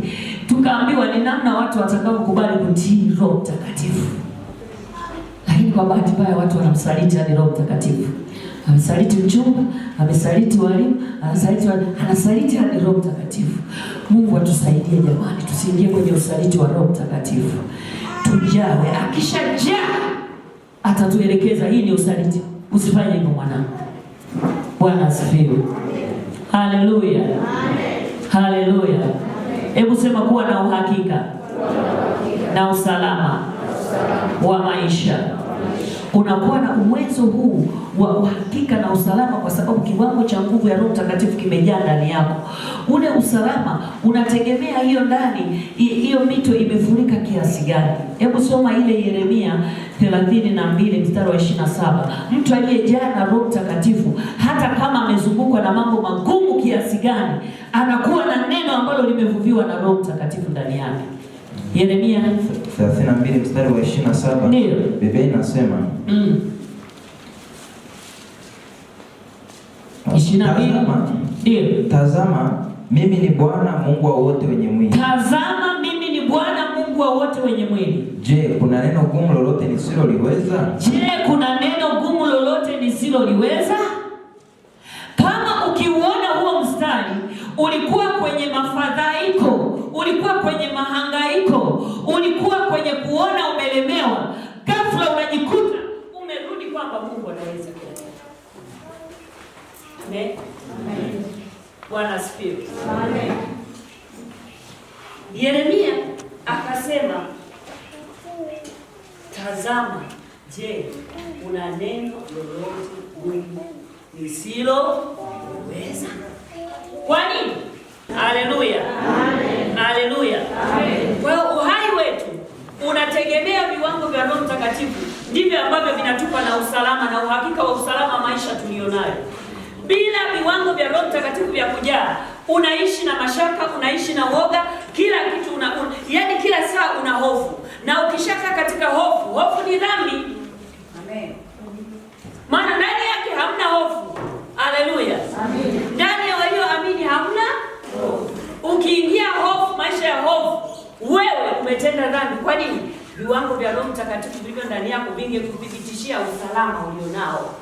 Tukaambiwa ni namna watu watakaokubali kutii Roho Mtakatifu. Lakini kwa bahati mbaya watu wanamsaliti hadi Roho Mtakatifu. Amesaliti mchumba, amesaliti walimu, anasaliti hadi Roho Mtakatifu. Mungu atusaidie jamani, tusiingie kwenye usaliti wa Roho Mtakatifu. Tujawe, akishajaa atatuelekeza, hii ni usaliti, usifanye hivyo mwanangu. Bwana asifiwe. Haleluya. Haleluya. Hebu sema kuwa na uhakika na usalama wa maisha. Unakuwa na uwezo huu wa uhakika na usalama kwa sababu kiwango cha nguvu ya Roho Mtakatifu kimejaa ndani yako. Ule usalama unategemea hiyo ndani, hiyo mito imefurika kiasi gani. Hebu soma ile Yeremia 32 mstari wa 27. Mtu aliyejaa na Roho Mtakatifu hata kama amezungukwa na mambo magumu kiasi gani, anakuwa na neno ambalo limevuviwa na Roho Mtakatifu ndani yake. Yeremia 32 mstari wa 27. Ndio. Biblia inasema 22. Ndio. Tazama mimi ni Bwana Mungu wa wote wenye mwili. Tazama mimi ni Bwana Mungu wa wote wenye mwili. Je, kuna neno gumu lolote nisiloliweza? Je, kuna neno gumu lolote nisiloliweza? Kama ukiuona huo mstari, ulikuwa kwenye mafadhaiko, ulikuwa kwenye mahangaiko, ulikuwa kwenye kuona umelemewa, ghafla unajikuta umerudi kwamba Mungu anaweza kila kitu. Amen. Amen. Bwana asifiwe. Amen. Yeremia akasema, tazama, je, kuna neno lolote gumu nisiloweza? Kwa nini? Haleluya. Amen. Haleluya. Amen. Kwa hiyo uhai wetu unategemea viwango vya Roho Mtakatifu, ndivyo ambavyo vinatupa na usalama na uhakika wa usalama maisha tulionayo. Bila viwango vya Roho Mtakatifu vya kujaa, unaishi na mashaka, unaishi na woga, kila kitu yaani kila saa una hofu. Na ukishaka katika hofu ni dhambi. Amen. Maana ndani yake hamna hofu. Haleluya. Amen. Ndani ya walioamini hamna hofu. Ukiingia hofu, maisha ya hofu, wewe umetenda dhambi. Kwa nini? Viwango vya Roho Mtakatifu vilivyo ndani yako vingekuthibitishia usalama ulionao.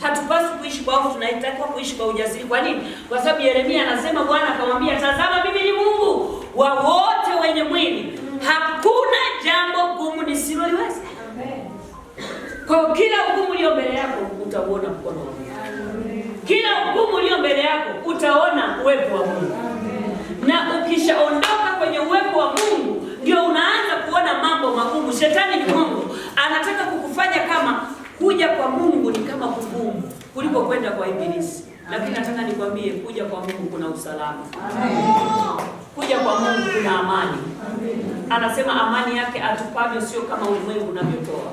Hatupaswi kuishi kwa hofu, tunahitaji kuishi kwa ujasiri. Kwa nini? Kwa sababu Yeremia anasema, Bwana akamwambia, tazama mimi ni Mungu wa wote wenye mwili. Hakuna jambo gumu nisiloliweza. Amen. Kwa kila ugumu ulio mbele yako utaona mkono wa Mungu. Kila ugumu ulio mbele yako utaona uwepo wa Mungu. Na ukishaondoka kwenye uwepo wa Mungu, ndio unaanza kuona mambo magumu. Shetani ni Mungu, anataka kukufanya kama kuja kwa Mungu ni kama kugumu kuliko kwenda kwa ibilisi. Lakini nataka nikwambie, kuja kwa Mungu kuna usalama. Amen. Kuja kwa Mungu kuna amani. Amen. Anasema amani yake atupavyo sio kama ulimwengu unavyotoa.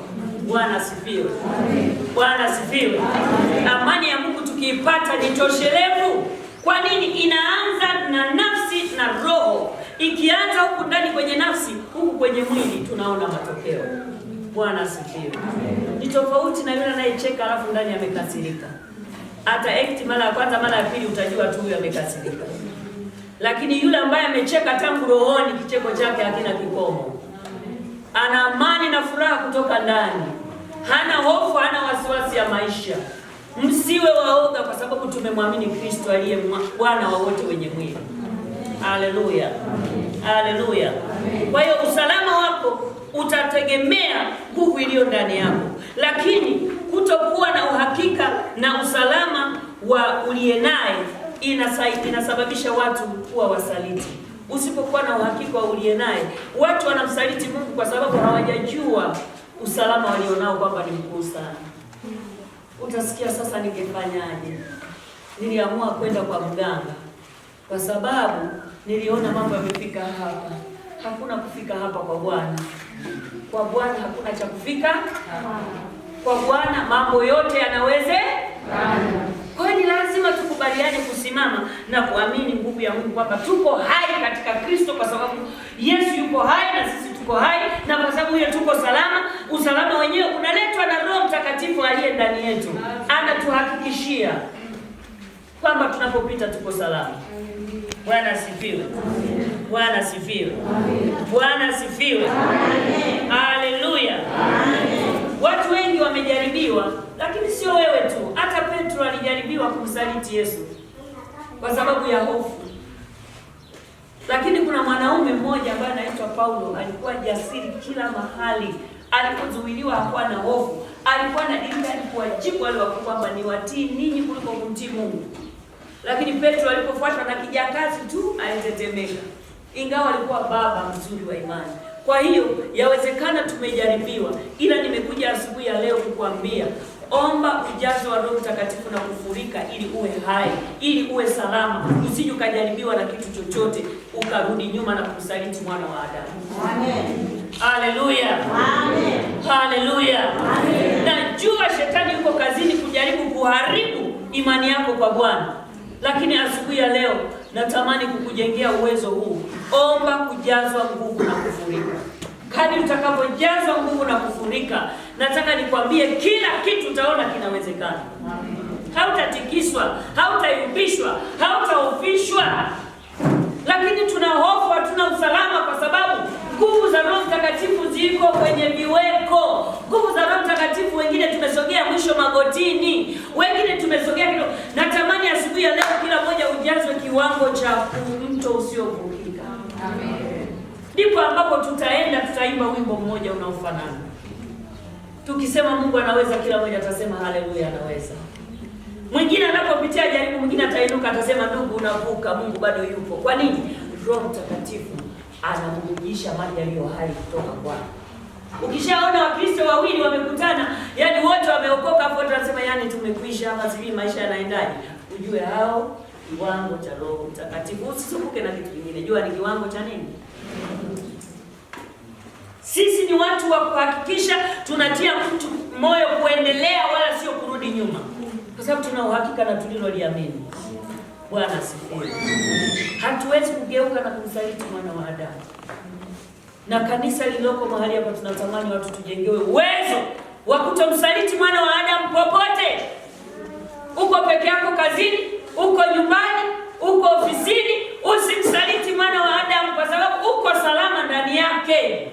Bwana asifiwe. Amen. Bwana asifiwe. Amen. Amani ya Mungu tukiipata ni toshelevu. Kwa nini? Inaanza na nafsi na roho. Ikianza huku ndani kwenye nafsi, huku kwenye mwili tunaona matokeo. Bwana asifiwe. Ni tofauti na yule anayecheka alafu ndani amekasirika. Hata mara ya kwanza, mara ya pili utajua tu huyo amekasirika. Lakini yule ambaye amecheka tangu rohoni, kicheko chake hakina kikomo. Ana amani na furaha kutoka ndani. Hana hofu, hana wasiwasi ya maisha. Msiwe waoga kwa sababu tumemwamini Kristo aliye Bwana wa wote wenye mwili. Haleluya. Haleluya. Kwa hiyo usalama wako utategemea nguvu iliyo ndani yako. Lakini kutokuwa na uhakika na usalama wa uliye naye inasababisha watu kuwa wasaliti. Usipokuwa na uhakika wa uliye naye, watu wanamsaliti Mungu kwa sababu hawajajua usalama walionao kwamba ni mkuu sana. Utasikia sasa, ningefanyaje? Niliamua kwenda kwa mganga kwa sababu niliona mambo yamefika hapa. Hakuna kufika hapa kwa Bwana. Kwa Bwana hakuna cha kufika hapa. Kwa Bwana mambo yote yanawezekana. Kwa hiyo ni lazima tukubali tukubaliane kusimama na kuamini nguvu ya Mungu kwamba tuko hai katika Kristo, kwa sababu Yesu yuko hai na sisi tuko hai, na kwa sababu hiyo tuko salama. Usalama wenyewe unaletwa na Roho Mtakatifu aliye ndani yetu, anatuhakikishia kwamba tunapopita tuko salama. Bwana asifiwe. Bwana asifiwe. Bwana asifiwe. Haleluya. Watu wengi wamejaribiwa, lakini sio wewe tu. Hata Petro alijaribiwa kumsaliti Yesu kwa sababu ya hofu. Lakini kuna mwanaume mmoja ambaye anaitwa Paulo, alikuwa jasiri kila mahali. Alipozuiliwa hakuwa na hofu. Alikuwa na dini, alipowajibu wale wakuu kwamba ni watii ninyi kuliko kumtii Mungu. Lakini Petro alipofuatwa na kijakazi tu alitetemeka, ingawa alikuwa baba mzuri wa imani. Kwa hiyo yawezekana tumejaribiwa, ila nimekuja asubuhi ya leo kukuambia, omba ujazo wa Roho Mtakatifu na kufurika ili uwe hai, ili uwe salama, usije ukajaribiwa na kitu chochote ukarudi nyuma na kumsaliti mwana wa Adamu. Amen. Haleluya. Amen. Haleluya. Amen. Najua shetani yuko kazini kujaribu kuharibu imani yako kwa Bwana. Lakini asubuhi ya leo natamani kukujengea uwezo huu. Omba kujazwa nguvu na kufurika. Kadri utakapojazwa nguvu na kufurika, nataka nikwambie kila kitu utaona kinawezekana. Hautatikiswa, hautayumbishwa, hautahofishwa. Lakini tuna hofu, hatuna usalama kwa sababu nguvu za Roho Mtakatifu ziko kwenye viweko. Nguvu za Roho Mtakatifu, wengine tumesogea mwisho magotini, wengine tumesogea kidogo. Natamani asubuhi ya leo kila mmoja ujazwe kiwango cha mto usiovukika. Amen. Ndipo ambapo tutaimba wimbo mmoja unaofanana. Tukisema Mungu anaweza, kila mmoja atasema haleluya anaweza. Mwingine anapopitia jaribu, mwingine atainuka atasema ndugu unavuka, Mungu bado yupo. Kwa nini? Roho Mtakatifu anamrudisha maji yaliyo hai kutoka kwake. Ukishaona Wakristo wawili wamekutana, yani wote wameokoka, hapo tunasema yani tumekwisha, ama sivyo maisha yanaendaje, ujue hao kiwango cha Roho Mtakatifu. Usisumbuke na kitu kingine, jua ni kiwango cha nini. Sisi ni watu wa kuhakikisha tunatia mtu moyo kuendelea, wala sio kurudi nyuma, kwa sababu tuna uhakika na tuliloliamini. Bwana asifiwe. Hatuwezi kugeuka na kumsaliti mwana wa Adamu. Na kanisa lililoko mahali hapa tunatamani watu tujengewe uwezo wa kutomsaliti mwana wa Adamu popote. Uko peke yako kazini, uko nyumbani, uko ofisini, usimsaliti mwana wa Adamu kwa sababu uko salama ndani yake.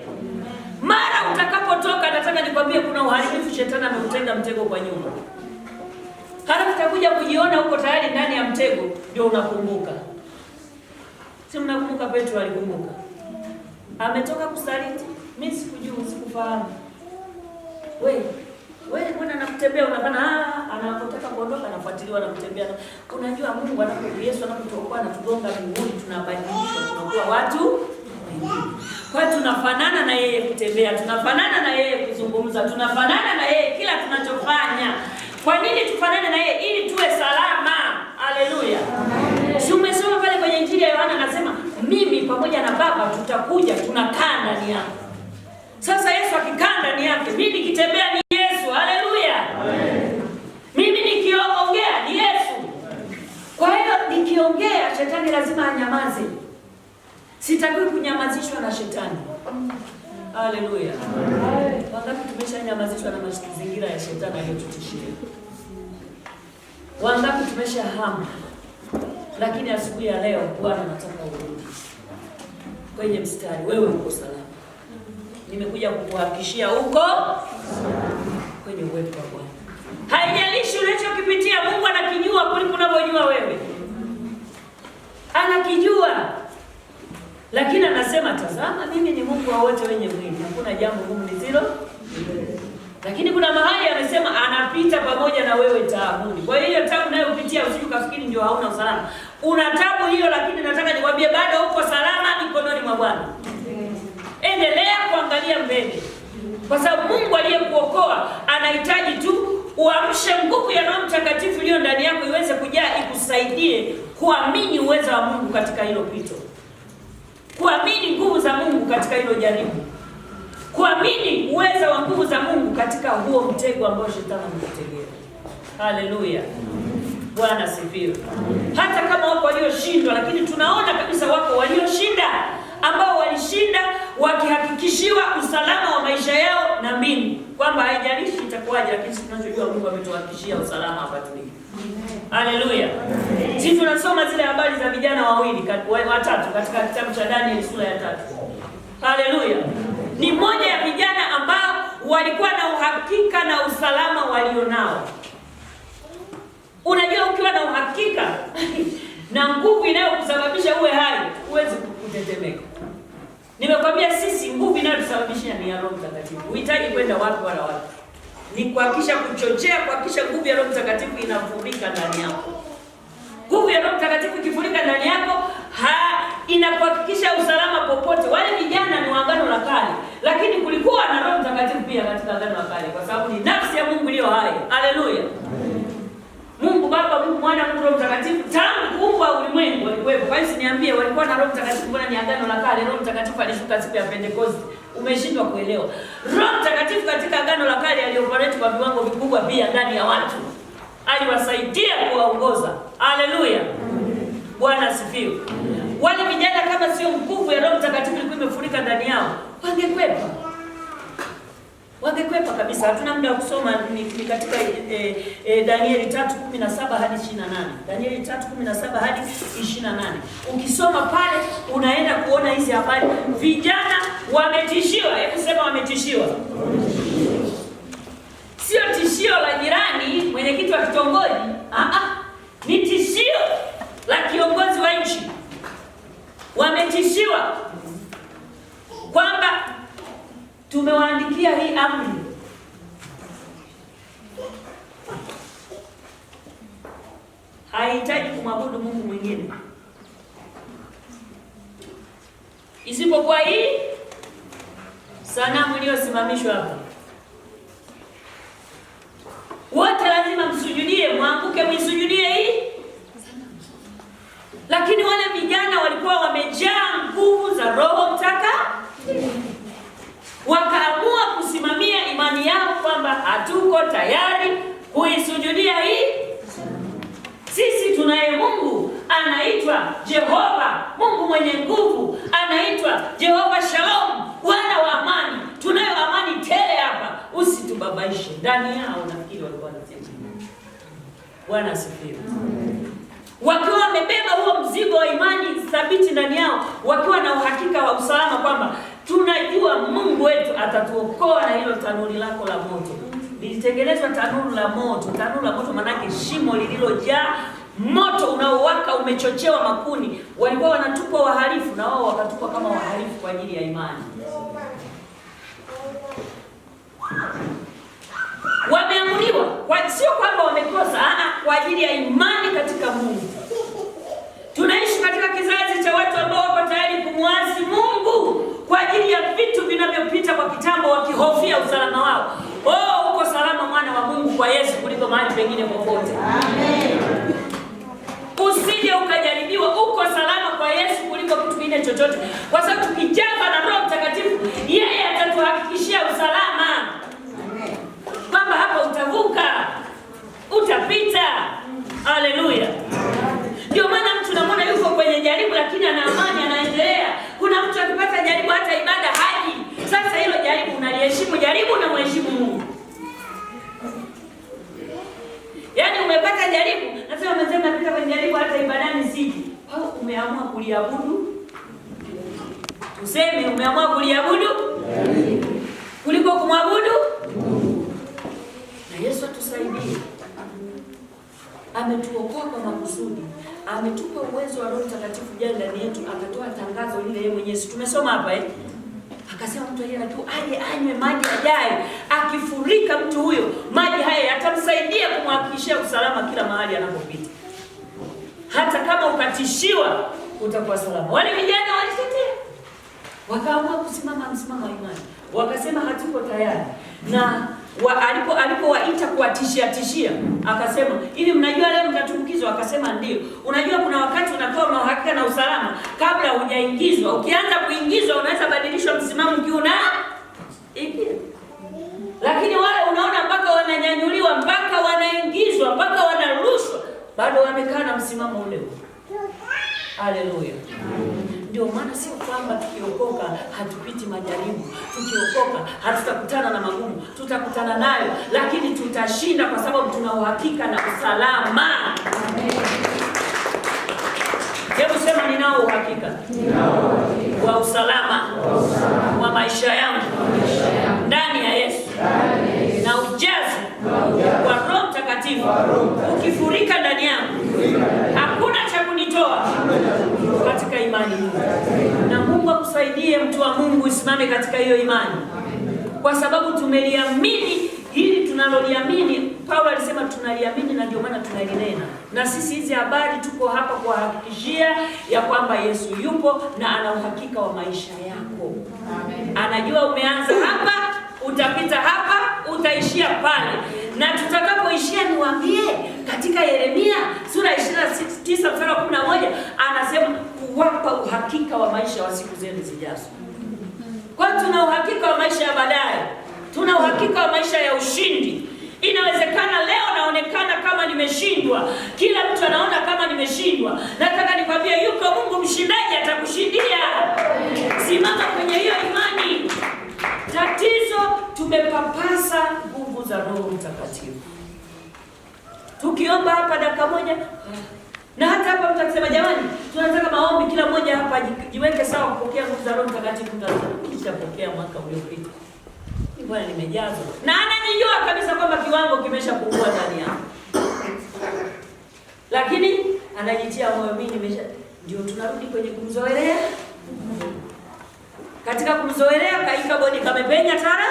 Mara utakapotoka, nataka nikwambie kuna uharibifu shetani ameutenda mtego kwa nyuma. Halafu utakuja kujiona uko tayari ndani ya mtego, ndio unakumbuka. Si mnakumbuka Petro alikumbuka? Ametoka kusaliti, mimi sikujua, sikufahamu. Wewe mbona nakutembea unakana anapotaka kuondoka anafuatiliwa na kutembea. Unajua Mungu Yesu anapotoka anatugonga mbinguni, tunabadilishwa, tunakuwa watu wengine. Kwa tunafanana na yeye kutembea, tunafanana na yeye kuzungumza, tunafanana na yeye kila tunachofanya. Kwa nini tufanane na yeye? Ili tuwe salama. Haleluya. Si umesoma pale kwenye Injili ya Yohana anasema mimi pamoja na Baba tutakuja tunakaa ndani yake. Sasa Yesu akikaa ndani yake, mimi nikitembea ni Yesu. Haleluya. Mimi nikiongea ni Yesu. Kwa hiyo nikiongea shetani lazima anyamaze. Sitaki kunyamazishwa na shetani. Haleluya. Wangapi tumeshanyamazishwa na mazingira ya shetani aliyotutishia? Wangapi tumeshahama? Lakini asubuhi ya leo Bwana anataka urudi kwenye mstari. Wewe uko salama. Nimekuja kukuhakikishia uko kwenye uwepo wa Bwana. Haijalishi unachokipitia, Mungu anakijua kuliko unavyojua wewe. Anakijua. Lakini anasema tazama, mimi ni Mungu wa wote wenye mwili. Hakuna jambo gumu lisilo. Lakini kuna mahali amesema anapita pamoja na wewe taabuni. Kwa hiyo taabu unayopitia usije ukafikiri ndio hauna usalama. Una taabu hiyo, lakini nataka nikwambie bado uko salama mikononi mwa Bwana. Endelea kuangalia mbele. Kwa sababu Mungu aliyekuokoa anahitaji tu uamshe nguvu ya Roho Mtakatifu iliyo ndani yako iweze kujaa, ikusaidie kuamini uwezo wa Mungu katika hilo pito. Kuamini nguvu za Mungu katika hilo jaribu. Kuamini uwezo wa nguvu za Mungu katika huo mtego ambao shetani amekutegea. Haleluya. Bwana sifiwe. Hata kama wako walioshindwa, lakini tunaona kabisa wako walioshinda, ambao walishinda wakihakikishiwa usalama wa maisha yao na mbingu, kwamba haijalishi itakuwaje, lakini tunachojua Mungu ametuhakikishia usalama hapa tulipo. Haleluya. Sisi tunasoma zile habari za vijana watatu katika kitabu cha Danieli sura ya 3. Haleluya. Ni moja ya vijana ambao walikuwa na uhakika na usalama walionao. Unajua, ukiwa na uhakika na nguvu inayokusababisha uwe hai, huwezi kutetemeka. Nimekwambia sisi nguvu inayotusababisha ni ya Roho Mtakatifu. Uhitaji kwenda wapi wala wapi. Ni kuhakikisha kuchochea, kuhakikisha nguvu ya Roho Mtakatifu inafurika ndani yako. Nguvu ya Roho Mtakatifu ikifurika ndani yako, inakuhakikisha usalama popote. Wale vijana ni wa Agano la Kale, lakini kulikuwa na Roho Mtakatifu pia katika Agano la Kale, kwa sababu ni nafsi ya Mungu iliyo hai. Haleluya. Mungu Baba, Mungu Mwana, Mungu Roho Mtakatifu, tangu kuumbwa ulimwengu walikuwepo. Kwa hiyo niambie, walikuwa na Roho Mtakatifu, mbona ni Agano la Kale? Roho Mtakatifu alishuka siku ya Pentecost. Umeshindwa kuelewa. Roho Mtakatifu katika Agano la Kale alioperate kwa viwango vikubwa pia ndani ya watu. Aliwasaidia kuwaongoza. Haleluya. Bwana asifiwe. Wale vijana kama sio nguvu ya Roho Mtakatifu ilikuwa imefurika ndani yao, wangekwepa kabisa. Hatuna muda wa kusoma, ni katika Danieli 3:17 hadi 28. Danieli 3:17 hadi 28. Ukisoma pale unaenda kuona hizi habari. Vijana wametishiwa. Hebu sema wametishiwa. Sio tishio la jirani, mwenyekiti wa kitongoji. Ni tishio la kiongozi wa nchi. Wametishiwa kwamba tumewaandikia hii amri. Haihitaji kumwabudu Mungu mwingine isipokuwa hii sanamu iliyosimamishwa hapa. Wote lazima msujudie, mwanguke msujudie hii. Lakini wale vijana walikuwa wamejaa nguvu za Roho Mtakatifu. Wakaamua kusimamia imani yao kwamba hatuko tayari kuisujudia hii. Sisi tunaye Mungu anaitwa Jehova, Mungu mwenye nguvu, anaitwa Jehova Shalom, Bwana wa amani. Tunayo amani tele hapa, usitubabaishe. Ndani yao nafikiri walikuwa wanasema. Bwana asifiwe. Wakiwa wamebeba huo mzigo wa imani thabiti ndani yao, wakiwa na uhakika wa usalama kwamba tunajua Mungu wetu atatuokoa na hilo tanuri lako la moto. Lilitengenezwa tanuru la moto. Tanuru la moto maana yake shimo lililojaa moto unaowaka, umechochewa makuni. Walikuwa wanatupwa wahalifu, na wao wakatupwa kama wahalifu kwa ajili ya imani. Wameamuriwa, sio kwamba wamekosa, kwa ajili ya imani katika Mungu. Tunaishi katika kizazi cha watu ambao wako tayari kumwasi Mungu kwa ajili ya vitu vinavyopita kwa kitambo, wakihofia usalama wao. Uko salama mwana wa Mungu kwa Yesu kuliko mahali pengine popote. Amen. Usije ukajaribiwa, uko salama kwa Yesu kuliko kitu kingine chochote, kwa sababu tukijaza na Roho Mtakatifu, yeye atatuhakikishia usalama. Amen. Kwamba hapa utavuka, utapita. Haleluya. Ndio maana mtu namwona yuko kwenye jaribu lakini ana amani, anaendelea. Kuna mtu akipata jaribu hata ibada haji. Sasa hilo jaribu unaliheshimu, jaribu na mheshimu Mungu. Yaani umepata jaribu, nasema mzee napita kwenye jaribu hata ibadani siji. Au umeamua kuliabudu? Tuseme umeamua kuliabudu kuliko kumwabudu. Na Yesu atusaidie. Ametuokoa kwa makusudi. Ametupa uwezo wa Roho Mtakatifu jana ndani yetu, akatoa tangazo lile yeye mwenyewe. Tumesoma hapa akasema mtu aliye na kiu aje anywe maji yajayo. Akifurika mtu huyo, maji haya yatamsaidia kumhakikishia usalama kila mahali anapopita. Hata kama ukatishiwa, utakuwa salama. Wale vijana walitetea, wakaamua kusimama msimamo wa imani. Wakasema hatuko tayari. Na alipowaita kuwatishia, akasema, "Hivi mnajua leo mtatukizwa?" Akasema, "Ndio." Unajua kuna wakati unakuwa una uhakika na usalama kabla hujaingizwa. Ukianza kuingizwa unaweza badilishwa msimamo ukiuna ingia. Lakini wale unaona mpaka wananyanyuliwa, mpaka wanaingizwa, mpaka wanarushwa, bado wamekaa na msimamo ule ule. Haleluya. Ndio maana sio kwamba tukiokoka hatupiti majaribu, tukiokoka hatutakutana na magumu, tutakutana nayo, lakini tutashinda kwa sababu tuna uhakika na usalama. Hebu sema ninao uhakika wa usalama wa maisha yangu ndani ya Yesu, na ujazo wa Roho Mtakatifu ukifurika ndani yangu, hakuna cha kunitoa katika imani hii. Na Mungu akusaidie, mtu wa Mungu, usimame katika hiyo imani, kwa sababu tumeliamini hili tunaloliamini. Paulo alisema tunaliamini na ndio maana tunalinena. Na sisi hizi habari tuko hapa kuhakikishia ya kwamba Yesu yupo na ana uhakika wa maisha yako. Amen. Anajua umeanza hapa, utapita hapa, utaishia pale. Na tutakapoishia niwaambie, katika Yeremia sura 29 mstari wa 11 anasema kuwapa uhakika wa maisha wa siku zenu zijazo. Kwa tuna uhakika wa maisha ya baadaye. Tuna uhakika wa maisha ya ushindi. Inawezekana leo naonekana kama nimeshindwa, kila mtu anaona kama nimeshindwa. Nataka nikwambie yuko Mungu mshindaji, atakushindia. Simama kwenye hiyo imani. Tatizo tumepapasa nguvu za Roho Mtakatifu. Tukiomba hapa dakika moja, na hata hapa mtakisema jamani, tunataka maombi, kila mmoja hapa jiweke sawa kupokea nguvu za Roho Mtakatifu. Nitapokea mwaka uliopita. Bwana nimejazwa. Na ananijua kabisa kwamba kiwango kimeshapungua ndani yangu. Lakini anajitia moyo, mimi nimesha. Ndio tunarudi kwenye kumzoelea. Katika kumzoelea kaika bodi kamepenya tara,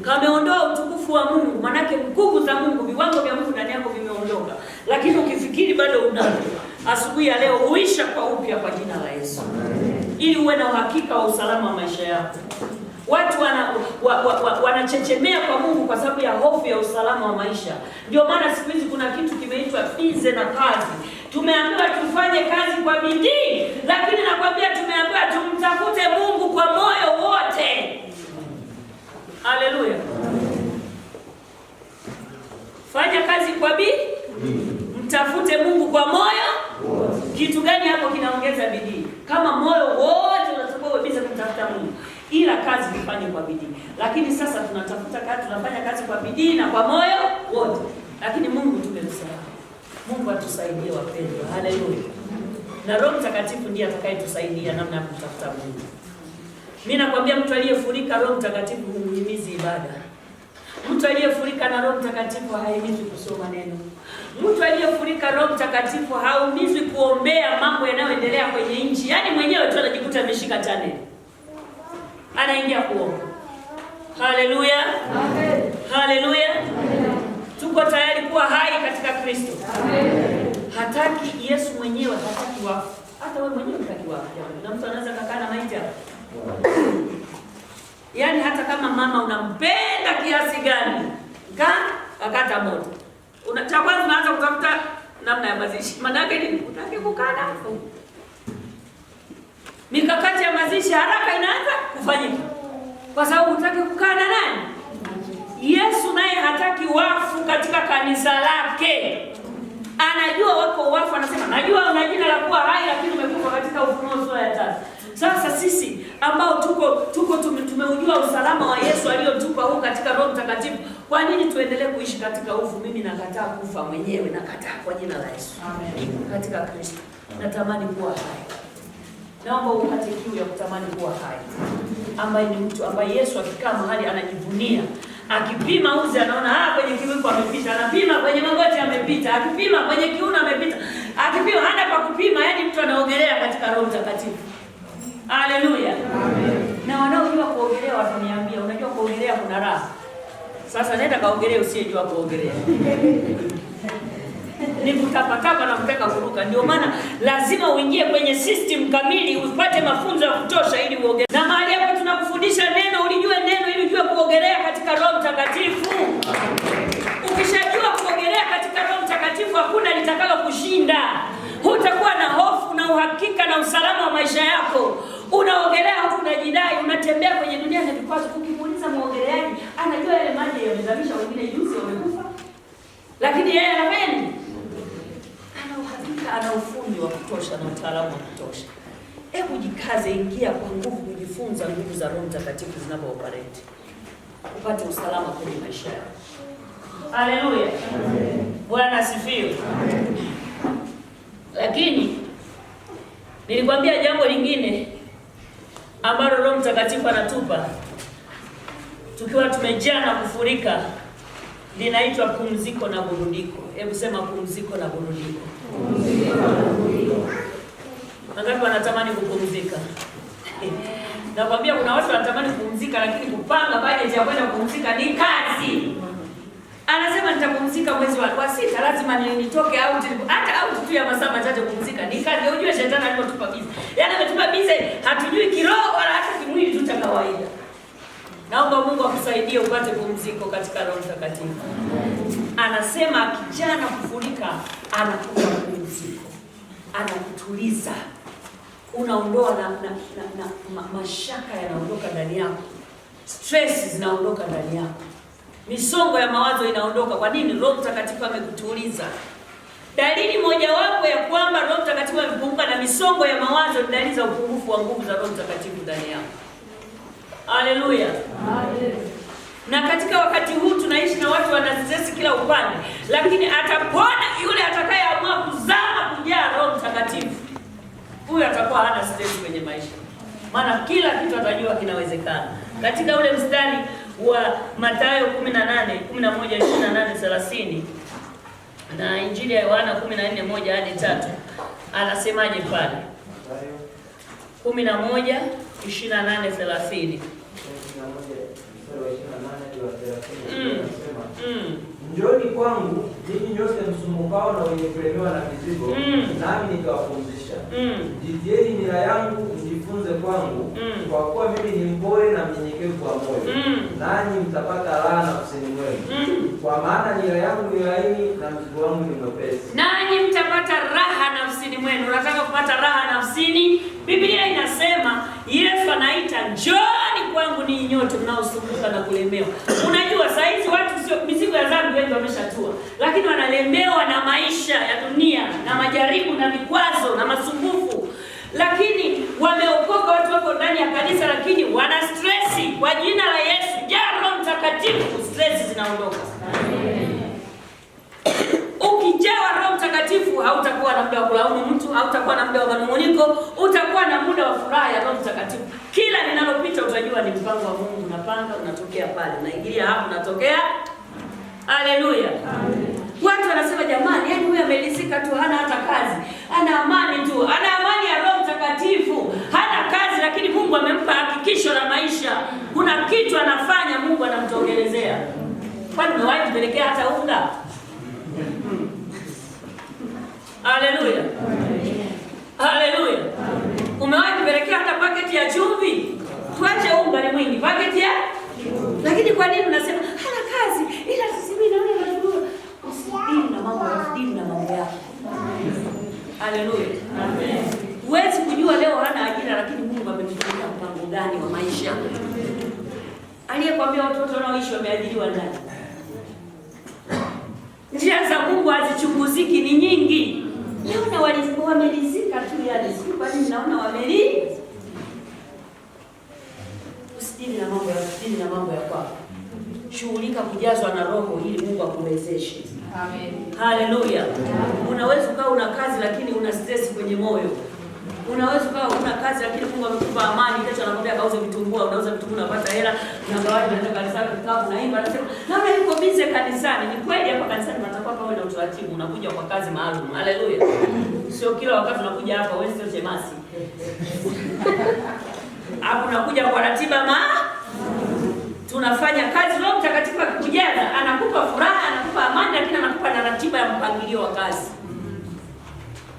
kameondoa utukufu wa Mungu. Manake nguvu za Mungu, viwango vya Mungu ndani yako vimeondoka. Lakini ukifikiri bado unavyo, asubuhi ya leo uisha kwa upya kwa jina la Yesu. Ili uwe na uhakika wa usalama wa maisha yako. Watu wanachechemea kwa Mungu kwa sababu ya hofu ya usalama wa maisha. Ndio maana siku hizi kuna kitu kimeitwa bize na kazi. Tumeambiwa tufanye kazi kwa bidii, lakini nakwambia tumeambiwa tumtafute Mungu kwa moyo wote. Haleluya. Fanya kazi kwa bidii, mtafute Mungu kwa moyo wote. Kitu gani hapo kinaongeza bidii? Kama moyo wote unatakiwa bize kumtafuta Mungu, ila kazi ifanye kwa bidii. Lakini sasa tunatafuta kazi, tunafanya kazi kwa bidii na kwa moyo wote, lakini Mungu tumemsahau. Mungu atusaidie wapendwa. Haleluya. Na Roho Mtakatifu ndiye atakayetusaidia namna ya kutafuta Mungu. Mimi nakwambia mtu aliyefurika Roho Mtakatifu humhimizi ibada. Mtu aliyefurika na Roho Mtakatifu haimizi kusoma neno. Mtu aliyefurika Roho Mtakatifu haumizi kuombea mambo yanayoendelea kwenye nchi. Yaani mwenyewe tu anajikuta ameshika channel, anaingia kuomba. Haleluya. Amen. Haleluya. Tuko tayari kuwa hai katika Kristo. Amen. Hataki Yesu mwenyewe, hataki wafu. Hata wewe mwenyewe hutaki wafu. Na mtu anaweza kukaa na maiti hapo. Yaani hata kama mama unampenda kiasi gani, akata moto. Cha kwanza unaanza kutafuta namna ya mazishi. Maana yake ni utaki kukaa nafu. Mikakati ya mazishi haraka inaanza kufanyika, kwa sababu hutaki kukaa na nani? Yesu naye hataki wafu katika kanisa lake. Anajua wako wafu, anasema najua una jina la kuwa hai lakini umekufa, katika Ufunuo sura ya 3. Sasa sisi ambao tumeujua usalama wa Yesu aliyotupa huu katika Roho Mtakatifu, kwa nini tuendelee kuishi katika ufu? Mimi nakataa kufa mwenyewe, nakataa kwa jina la Yesu. Amen. Katika Kristo natamani kuwa hai. Naomba upate kiu ya kutamani kuwa hai, ambaye ni mtu ambaye Yesu akikaa mahali anajivunia. Akipima uzi anaona kwenye kiwiko amepita, anapima kwenye magoti amepita, akipima kwenye kiuno amepita, akipima hana pa kupima. Yaani mtu anaogelea katika Roho Mtakatifu. Haleluya. Amen. Na wanaojua kuogelea wataniambia, unajua kuogelea kuna raha. Sasa nenda kaogelee usiyejua kuogelea. Ni kutapatapa na kutaka kuruka. Ndio maana lazima uingie kwenye system kamili, upate mafunzo ya kutosha ili uogelee. Na mahali hapo tunakufundisha neno, ulijue neno ili ujue kuogelea katika Roho Mtakatifu. Ukishajua kuogelea katika Roho Mtakatifu, hakuna litakalo kushinda. Hutakuwa na hofu na uhakika na usalama wa maisha yako. Unaogelea huku unajidai, unatembea kwenye dunia na vikwazo. Ukimuuliza muogeleaji, anajua yale maji yamezamisha wengine juzi wamekufa. Lakini yeye anafanya nini? ana ufundi wa kutosha na utaalamu wa kutosha. Hebu jikaze, ingia kwa nguvu kujifunza nguvu za Roho Mtakatifu zinavyo operate, upate usalama kwenye maisha yako. Haleluya, Bwana asifiwe. Lakini nilikwambia jambo lingine ambalo Roho Mtakatifu anatupa tukiwa tumejaa na kufurika, linaitwa pumziko na burudiko. Hebu sema pumziko na burudiko. Wangapi wanatamani kupumzika? Nakwambia kuna watu wanatamani kupumzika, lakini kupanga budget ya kwenda kupumzika ni kazi. Anasema nitapumzika mwezi wa sita, lazima nitoke out, hata out tu ya masaa machache kupumzika ni kazi. Unajua shetani alipotupa bize, yaani ametupa bize, hatujui kiroho wala hata kimwili tu cha kawaida. Naomba Mungu akusaidie upate pumziko katika Roho Mtakatifu. Anasema kijana kufurika anakupa pumziko, anakutuliza, unaondoa na mashaka yanaondoka ndani yako, stress zinaondoka ndani yako, misongo ya mawazo inaondoka. Kwa nini? Roho Mtakatifu amekutuliza. Dalili mojawapo ya kwamba Roho Mtakatifu amepunguka na misongo ya mawazo ni dalili za upungufu wa nguvu za Roho Mtakatifu ndani yako. Haleluya. Na katika wakati huu tunaishi na watu wana stress kila upande, lakini atapona yule atakayeamua kuzama kujaa Roho Mtakatifu. Huyu atakuwa hana stress kwenye maisha, maana kila kitu atajua kinawezekana. Katika ule mstari wa Mathayo 18:11-28-30 na Injili ya Yohana 14:1-3 anasemaje pale? 11:28-30. Njooni kwangu ninyi nyote msumbukao na wenye kulemewa na mizigo, nami nitawapumzisha. Jitieni nira yangu mjifunze kwangu, kwa kuwa mimi ni mpole na mnyenyekevu wa moyo, nanyi mtapata raha nafsini mwenu. Kwa maana nira yangu ni laini na mzigo wangu ni mwepesi. Nanyi mtapata raha nafsini mwenu. Unataka kupata raha nafsini? Biblia inasema Yesu anaita njooni kwangu ninyi nyote mnaosumbuka na kulemewa. Unajua saa hizi watu sio mizigo ya dhambi wengi wameshatua, lakini wanalemewa na maisha ya dunia na majaribu na vikwazo na masumbufu. Lakini wameokoka, watu wako ndani ya kanisa, lakini wana stress. Kwa jina la Yesu, jaa Roho Mtakatifu, stress zinaondoka. Ukijawa Roho Mtakatifu hautakuwa na muda wa kulaumu mtu, hautakuwa na muda wa manung'uniko, utakuwa na muda wa furaha ya Roho Mtakatifu. Kila linalopita utajua ni mpango wa Mungu. Unapanga, unatokea pale, unaingilia hapo, unatokea. Haleluya. Watu wanasema jamani, yaani huyu amelizika tu, hana hata kazi, ana amani tu, ana amani ya Roho Mtakatifu, hana kazi, lakini Mungu amempa hakikisho la maisha. Kuna kitu anafanya, Mungu anamtokelezea. Kwani umewahi kupelekea hata unga? Haleluya. Haleluya. Umewahi kupelekea hata paketi ya chumvi? Tuache unga ni mwingi, paketi ya. Lakini kwa nini unasema hana kazi? Ila sisi mimi naona najua. Usidini na mambo ya dini na mambo yako. Haleluya. Amen. Huwezi kujua leo hana ajira, lakini Mungu amempangia mpango gani wa maisha. Aliyekwambia watoto wanaoishi wameajiriwa ndani. Njia za Mungu hazichunguziki, ni nyingi. Naona wamelizika tu, yani si kwa nini naona wameli. Usidini na mambo ya dini na mambo ya kwako. Shughulika kujazwa na Roho ili Mungu akuwezeshe. Amen. Haleluya. Unaweza ukawa una kazi lakini una stress kwenye moyo. Unaweza ukawa una kazi lakini Mungu amekupa amani, kesho anakwambia kauze vitumbua, unauza vitumbua unapata hela, unagawaje unaenda kanisani kikao unaimba, anasema naona yuko busy kanisani. Ni kweli hapa kanisani tunatakiwa pawe na utaratibu, unakuja kwa kazi maalum. Haleluya. Sio kila wakati unakuja hapa wewe sio chemasi. Hapo unakuja kwa ratiba tunafanya kazi. Roho Mtakatifu akikujaza anakupa furaha, anakupa amani, lakini anakupa na ratiba ya mpangilio wa kazi.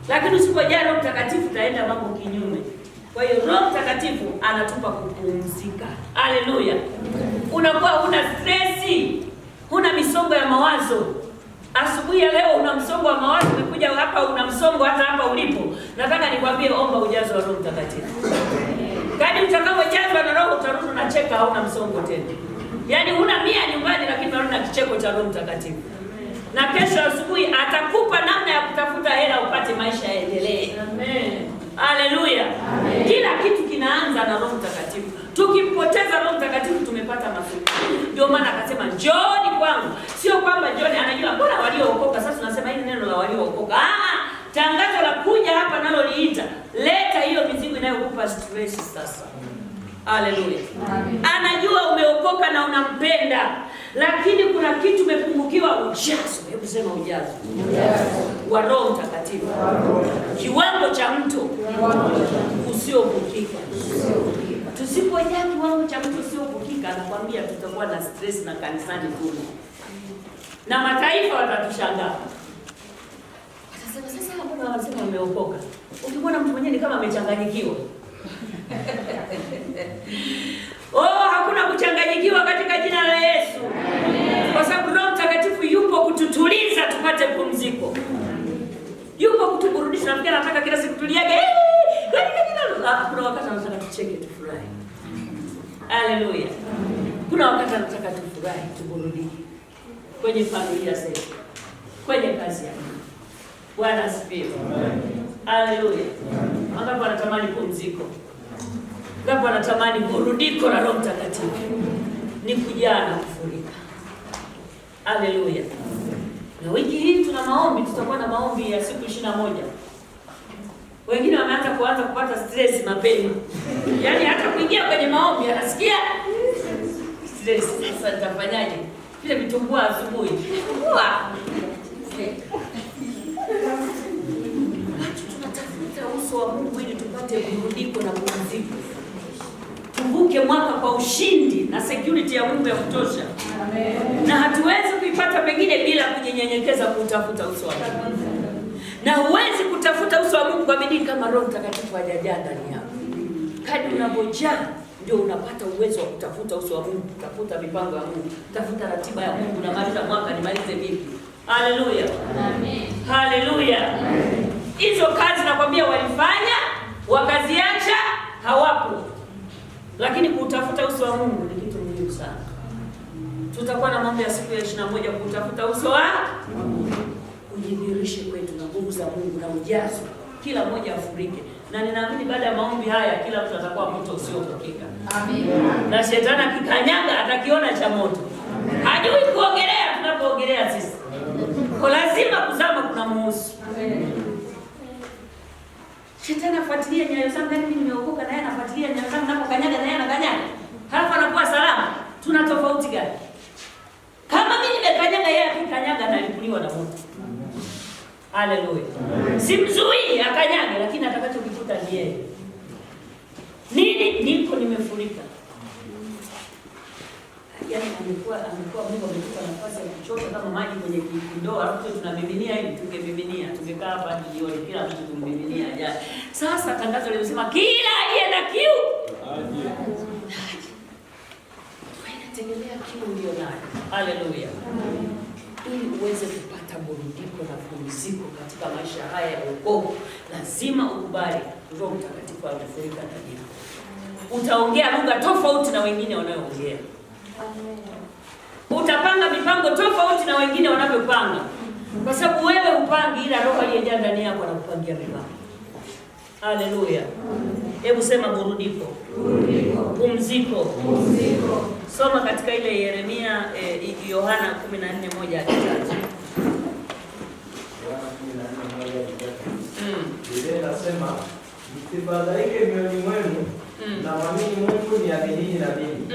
Lakini usipojaa Roho Mtakatifu utaenda mambo kinyume. Kwa hiyo Roho Mtakatifu anatupa kupumzika. Haleluya. Unakuwa huna stresi, huna misongo ya mawazo. Asubuhi ya leo una msongo wa mawazo, umekuja hapa una msongo hata hapa ulipo. Nataka nikwambie, omba ujazo wa Roho Mtakatifu. Kadri utakapojazwa na Roho utarudi unacheka, hauna msongo tena. Yaani huna 100 nyumbani lakini unaona kicheko cha Roho Mtakatifu. na kesho asubuhi atakupa namna ya kutafuta hela upate maisha yaendelee. Amen. Haleluya. Kila kitu kinaanza na Roho Mtakatifu. Tukimpoteza Roho Mtakatifu tumepata mafanikio. Ndio maana akasema njooni kwangu. Sio kwamba njooni anajua mbona waliookoka sasa tunasema hili neno la waliookoka. Tangazo la kuja hapa nalo liita, leta hiyo mizigo inayokupa stress sasa. Haleluya. Anajua umeokoka na unampenda, lakini kuna kitu umepungukiwa, ujazo. Hebu sema ujazo. Wa Roho Mtakatifu. Kiwango cha mto usiovukika. Tusipojaa kiwango cha mto usiovukika, anakuambia tutakuwa na stress na kanisani kule. Na mataifa watatushangaa. Watasema sasa mbona wanasema umeokoka? Ukimwona mtu mwenyewe ni kama amechanganyikiwa. Hakuna kuchanganyikiwa katika jina la Yesu. Kwa sababu Roho Mtakatifu yupo kututuliza tupate pumziko. Yupo kutuburudisha. Nafikiri anataka kila siku tuliage. Kuna wakati anataka tucheke tufurahi. Haleluya. Kuna wakati anataka tufurahi tuburudike. Kwenye familia zetu. Kwenye kazi yako. Bwana asifiwe. Haleluya. Wangapi wanatamani pumziko? Wangapi wanatamani burudiko la Roho Mtakatifu? Ni kujaa na kufurika. Haleluya. Na wiki hii tuna maombi, tutakuwa na maombi ya siku 21. Wengine wameanza kupata stress mapema. Yaani hata kuingia kwenye maombi anasikia stress. Sasa nitafanyaje? Vile vitumbua asubuhi. Tunatafuta uso wa Mungu ili tupate burudiko na pumziko. Tuvuke mwaka kwa ushindi na security ya Mungu ya kutosha. Amen. Na hatuwezi kuipata pengine bila kujinyenyekeza kutafuta uso wa Mungu. Na huwezi kutafuta uso wa Mungu kwa bidii kama Roho Mtakatifu hajajaa ndani yako. Kadri unapojaa ndio unapata uwezo wa kutafuta uso wa Mungu, kutafuta mipango ya Mungu, kutafuta ratiba ya Mungu na maliza mwaka nimalize vipi. Haleluya. Amen. Haleluya. Hizo kazi nakwambia walifanya, wakaziacha, hawapo. Lakini kutafuta uso wa Mungu ni kitu muhimu sana. Tutakuwa na mambo ya siku ya 21 kutafuta uso wa Mungu. Ujidhihirishe kwetu na nguvu za Mungu na ujazo. Kila mmoja afurike. Na ninaamini baada ya maombi haya kila mtu atakuwa moto usiovukika. Amen. Na shetani akikanyaga atakiona cha moto. Hajui kuogelea tunapoogelea sisi. Kwa lazima kuzama kuna muhusu. Amen. Shetani afuatilia nyayo zangu, mimi nimeokoka na yeye anafuatilia nyayo zangu, napokanyaga na yeye anakanyaga. Halafu anakuwa salama. Tuna tofauti gani? Kama mimi nimekanyaga yeye akikanyaga na alipuliwa na moto. Haleluya. Simzuii akanyage, lakini atakachokikuta ni yeye. Nini? Niko nimefurika. Yaani amekuwa Mungu ametupa nafasi ya kuchota kama maji kwenye ndoo, alafu tunamiminia hivi, tungemiminia, tungekaa hapa jioni kila mtu kumiminia aje. Sasa tangazo linasema kila aliye na kiu aje. Inategemea kiu ndio nayo. Haleluya. Ili uweze kupata burudiko na pumziko katika maisha haya ya wokovu, lazima ukubali Roho Mtakatifu atafurika ndani yako. Utaongea lugha tofauti na wengine wanaoongea. Utapanga mipango tofauti na wengine wanavyopanga. Kwa sababu wewe upangi ila Roho aliyejaa ndani yako anakupangia mipango. Haleluya. Hebu sema burudiko. Pumziko. Soma katika ile Yeremia Yohana 14:1-3. Biblia inasema msifadhaike mioyoni mwenu, na mwamini Mungu ni aminini na mimi.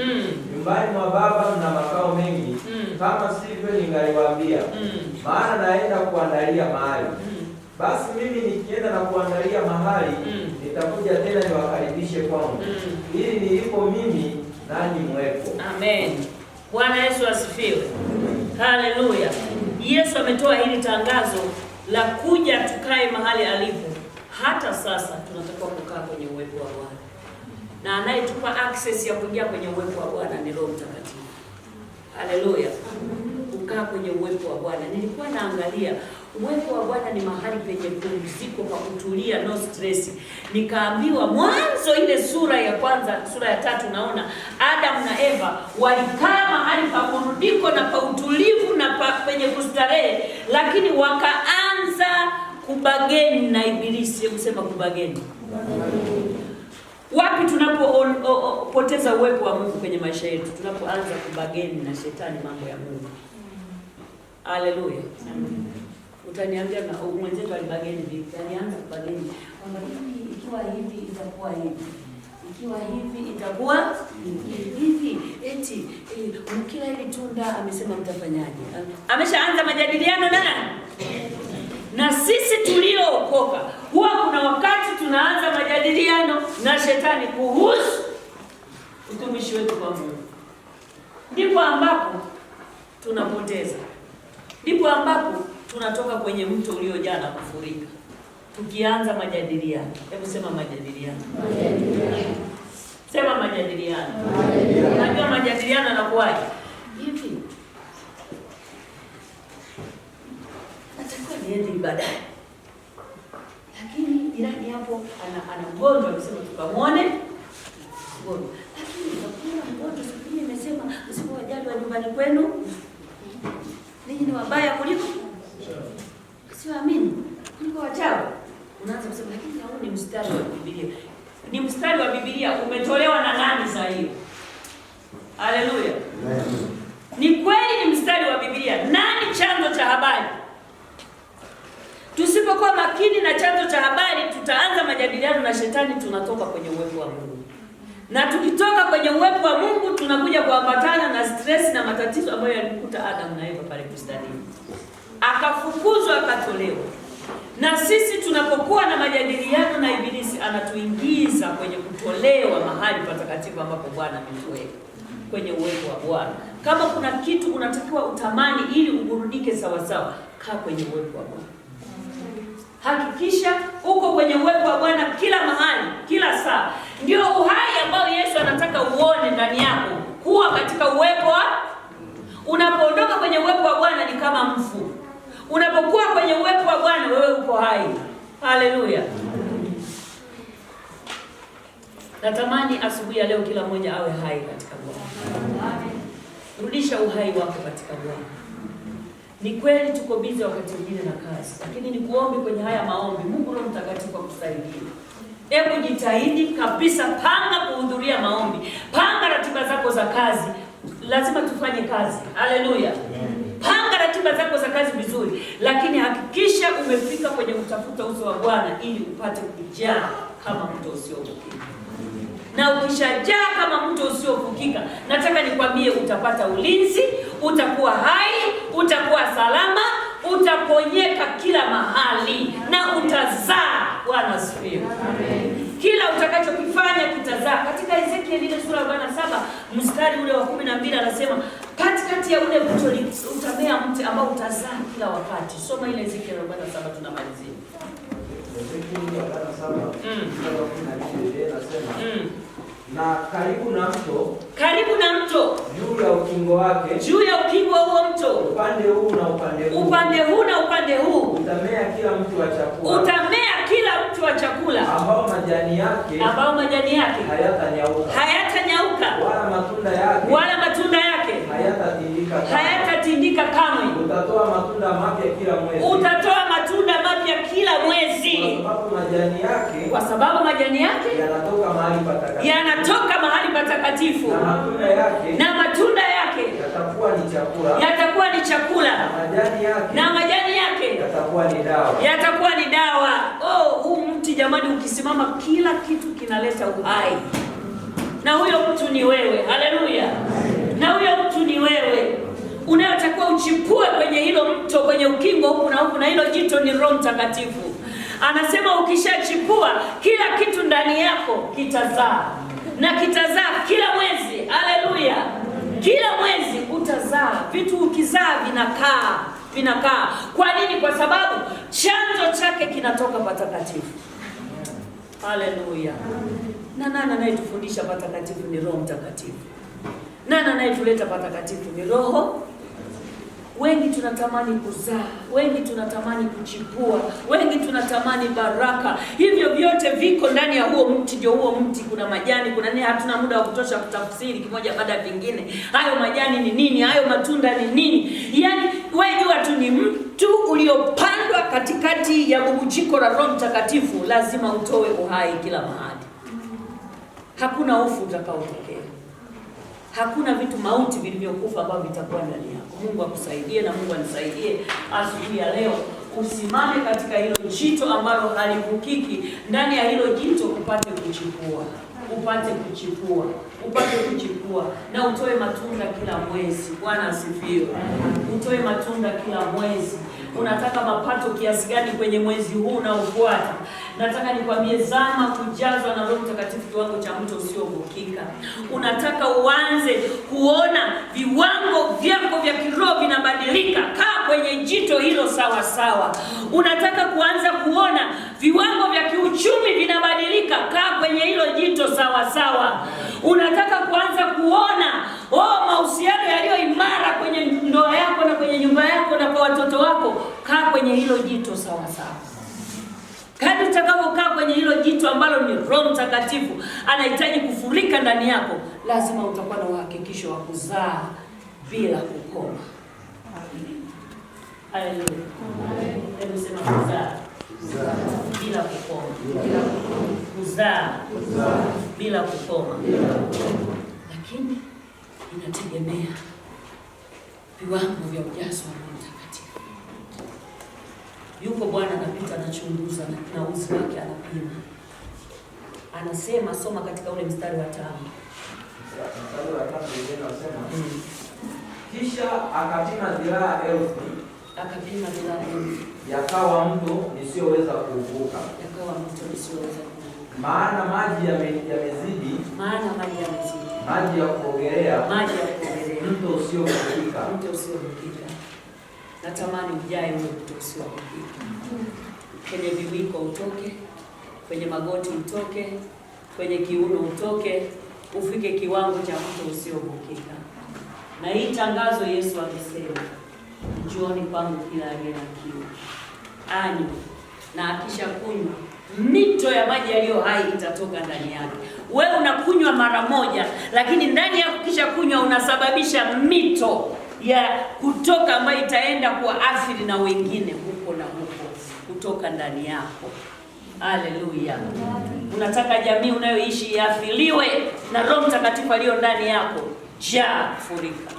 Nyumbani mwa Baba mna makao mengi, kama sivyo ningaliwaambia. Maana naenda kuandalia mahali. Basi mimi nikienda na kuandalia mahali, nitakuja tena niwakaribishe kwangu, ili nilipo mimi nanyi mwepo. Amen. Bwana Yesu asifiwe. Haleluya. Yesu ametoa hili tangazo la kuja tukae mahali alipo. Hata sasa tunatakiwa kukaa kwenye uwepo wa Bwana. Na anayetupa access ya kuingia kwenye uwepo wa Bwana ni Roho Mtakatifu. Haleluya. Kukaa kwenye uwepo wa Bwana. Nilikuwa naangalia uwepo wa Bwana ni mahali penye pumziko pa kutulia, no stress. Nikaambiwa Mwanzo ile sura ya kwanza, sura ya 3 naona Adam na Eva walikaa mahali pa burudiko na pa utulivu na pa penye kustarehe, lakini wakaanza kubageni na Ibilisi. Hebu sema kubageni. Wapi tunapopoteza uwepo wa Mungu kwenye maisha yetu? Tunapoanza kubageni na shetani mambo ya Mungu. Haleluya. Utaniambia na mwenzetu alibageni vipi? Alianza kubageni kwamba ikiwa hivi itakuwa hivi, ikiwa hivi itakuwa hivi, eti mkila ile tunda amesema mtafanyaje? Ameshaanza majadiliano na sisi tuliookoka. Huwa kuna wakati tunaanza majadiliano na shetani kuhusu utumishi wetu kwa Mungu. Ndipo ambapo tunapoteza. Ndipo ambapo tunatoka kwenye mto uliojaa na kufurika. Tukianza majadiliano. Hebu sema majadiliano. Sema majadiliano. Unajua majadiliano yanakuwaje? Hivi. Natakuwa niende ibadani. Lakini jirani hapo ana mgonjwa, amesema tukamwone mgonjwa. Lakini unakuwa mgonjwa, sisi nimesema msipowajali wa nyumbani kwenu ninyi ni wabaya kuliko siwaamini kuliko wachawi. Unaanza kusema lakini hao ni mstari wa Biblia. Ni mstari wa Biblia umetolewa na nani saa hiyo? Haleluya. Ni kweli ni mstari wa Biblia. Nani chanzo cha habari? Tusipokuwa makini na chanzo cha habari, tutaanza majadiliano na shetani, tunatoka kwenye uwepo wa Mungu. Na tukitoka kwenye uwepo wa Mungu, tunakuja kuambatana na stress na matatizo ambayo yalimkuta Adam na Eva pale bustanini. Akafukuzwa, akatolewa. Na sisi tunapokuwa na majadiliano na Ibilisi, anatuingiza kwenye kutolewa mahali patakatifu ambapo Bwana ametuweka, kwenye uwepo wa Bwana. Kama kuna kitu unatakiwa utamani ili uburudike sawa sawa, kaa kwenye uwepo wa Bwana. Hakikisha uko kwenye uwepo wa Bwana kila mahali, kila saa. Ndio uhai ambao Yesu anataka uone ndani yako, kuwa katika uwepo wa. Unapoondoka kwenye uwepo wa Bwana ni kama mfu. Unapokuwa kwenye uwepo wa Bwana wewe uko hai. Haleluya. Natamani asubuhi ya leo kila mmoja awe hai katika Bwana. Rudisha uhai wako katika Bwana. Ni kweli tuko busy wakati mwingine na kazi, lakini ni kuombe kwenye haya maombi, Mungu Roho Mtakatifu akusaidie. Hebu jitahidi kabisa, panga kuhudhuria maombi. Panga ratiba zako za kazi. Lazima tufanye kazi. Haleluya. Panga ratiba zako za kazi vizuri, lakini hakikisha umefika kwenye kutafuta uso wa Bwana ili upate kujaa kama mto usiovukika. Na ukishajaa kama mto usiovukika, nataka nikwambie utapata ulinzi, utakuwa hai, utakuwa salama, utaponyeka kila mahali na utazaa. Bwana asifiwe. Kila utakachokifanya kitazaa. Katika Ezekiel ile sura ya 47 mstari ule wa 12 anasema katikati ya ule mto utamea mti ambao utazaa kila wakati. Soma ile Ezekiel 47 tunamalizia. Ezekiel 47 anasema na karibu na mto juu ya ukingo wake, juu ya ukingo wa huo mto, upande huu na upande huu utamea kila mti wa chakula, ambao majani yake hayatanyauka wala matunda yake hayatatindika kamwe. Utatoa matunda mapya kila mwezi, kwa sababu majani yake yanatoka mahali patakatifu, na matunda yake yatakuwa ni chakula, na majani yake yatakuwa ni dawa. Huu mti jamani, ukisimama kila kitu kinaleta uhai, na huyo mtu ni wewe. Haleluya. Na huyo mtu ni wewe. Unayotakiwa uchipue kwenye hilo mto, kwenye ukingo huku na huku, na hilo jito ni Roho Mtakatifu. Anasema ukishachipua kila kitu ndani yako kitazaa, na kitazaa kila mwezi. Haleluya. Kila mwezi utazaa. Vitu ukizaa vinakaa. Kwa nini? Kwa sababu chanzo chake kinatoka patakatifu. Haleluya. Na nani anayetufundisha patakatifu? Ni Roho Mtakatifu. Nani anayetuleta patakatifu? Ni Roho. Wengi tunatamani kuzaa, wengi tunatamani kuchipua, wengi tunatamani baraka. Hivyo vyote viko ndani ya huo mti. Ndio huo mti, kuna majani, kuna nini. Hatuna muda wa kutosha kutafsiri kimoja baada ya kingine. Hayo majani ni nini? Hayo matunda ni nini? Yaani wewe tu ni mtu uliopandwa katikati ya bubujiko la Roho Mtakatifu, lazima utoe uhai kila mahali. Hakuna hofu utakaotokea. Hakuna vitu mauti vilivyokufa ambavyo vitakuwa ndani yako. Mungu akusaidie na Mungu anisaidie asubuhi ya leo usimame katika hilo jito ambalo halivukiki. Ndani ya hilo jito upate kuchipua. Upate kuchipua na utoe matunda kila mwezi. Bwana asifiwe. Utoe matunda kila mwezi. Unataka mapato kiasi gani kwenye mwezi huu unaofuata? Nataka nikwambie, zama kujazwa na Roho Mtakatifu kiwango cha mto usiovukika. Unataka uanze kuona viwango vyako vya kiroho vinabadilika, kaa kwenye jito hilo sawa sawa. Unataka kuanza kuona viwango vya kiuchumi vinabadilika, kaa kwenye hilo jito sawa sawa. Unataka kuanza kuona mahusiano yaliyo imara kwenye ndoa yako na kwenye nyumba yako na kwa watoto wako, kaa kwenye hilo jito sawa sawa. Kadri utakapokaa kwenye hilo jito ambalo ni Roho Mtakatifu anahitaji kufurika ndani yako, lazima utakuwa na uhakikisho wa kuzaa bila kukoma. Haleluya. Hebu sema kuzaa bila kukoma. Kuzaa bila kukoma. Lakini inategemea viwango vya ujazo wa Roho Mtakatifu. Yuko Bwana anapita anachunguza na uzi wake anapima. Anasema, soma katika ule mstari wa 5. Mstari wa 5 unasema, kisha akapima dhiraa 1000. Akapima dhiraa 1000. Yakawa mto nisioweza kuvuka. Maana maji yamezidi. Maji ya kuogelea. Mto usiovukika. Natamani ujae mto usiovukika. Kwenye viwiko utoke, kwenye magoti utoke, kwenye kiuno utoke, ufike kiwango cha mto usiovukika. Na hii tangazo Yesu amesema, njooni kwangu kila aliye na kiu, anywe, na akisha kunywa mito ya maji yaliyo hai itatoka ndani yake. Wewe unakunywa mara moja, lakini ndani yako kisha kunywa unasababisha mito ya kutoka ambayo itaenda kuathiri na wengine huko na huko kutoka ndani yako. Haleluya. Unataka jamii unayoishi iathiriwe na Roho Mtakatifu aliyo ndani yako, jaa furika.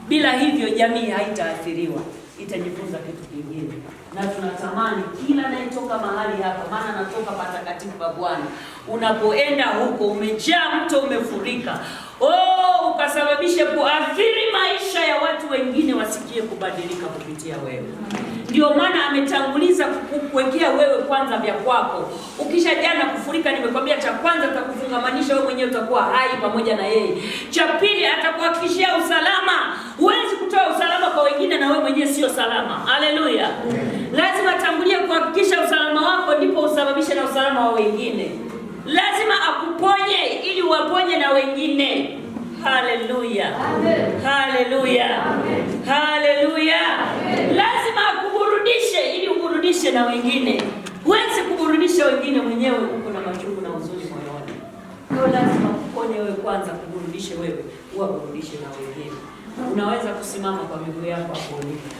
Bila hivyo jamii haitaathiriwa, itajifunza kitu kingine. Na tunatamani kila anayetoka mahali hapa, maana anatoka patakatifu pa Bwana, unapoenda huko umejaa mto umefurika, ukasababisha kuathiri maisha ya watu wengine wasikie kubadilika kupitia wewe. Ndio maana ametanguliza kukuwekea wewe kwanza vya kwako. Ukisha jana kufurika, nimekwambia cha kwanza atakufungamanisha wewe mwenyewe, utakuwa hai pamoja na yeye. Cha pili atakuhakikishia usalama. Huwezi kutoa usalama kwa wengine na wewe mwenyewe sio salama. Haleluya. Lazima tangulia kuhakikisha usalama wako, ndipo usababishe na usalama wa wengine. Lazima akuponye ili uwaponye na wengine. Haleluya. Haleluya. Haleluya. Lazima akuburudishe ili uburudishe na wengine. Huwezi kuburudisha wengine mwenyewe uko na machungu na huzuni moyoni. Kwa lazima kuponye wewe kwanza, kuburudishe wewe, uwaburudishe na wengine. Unaweza kusimama kwa miguu yako hapo ulipo.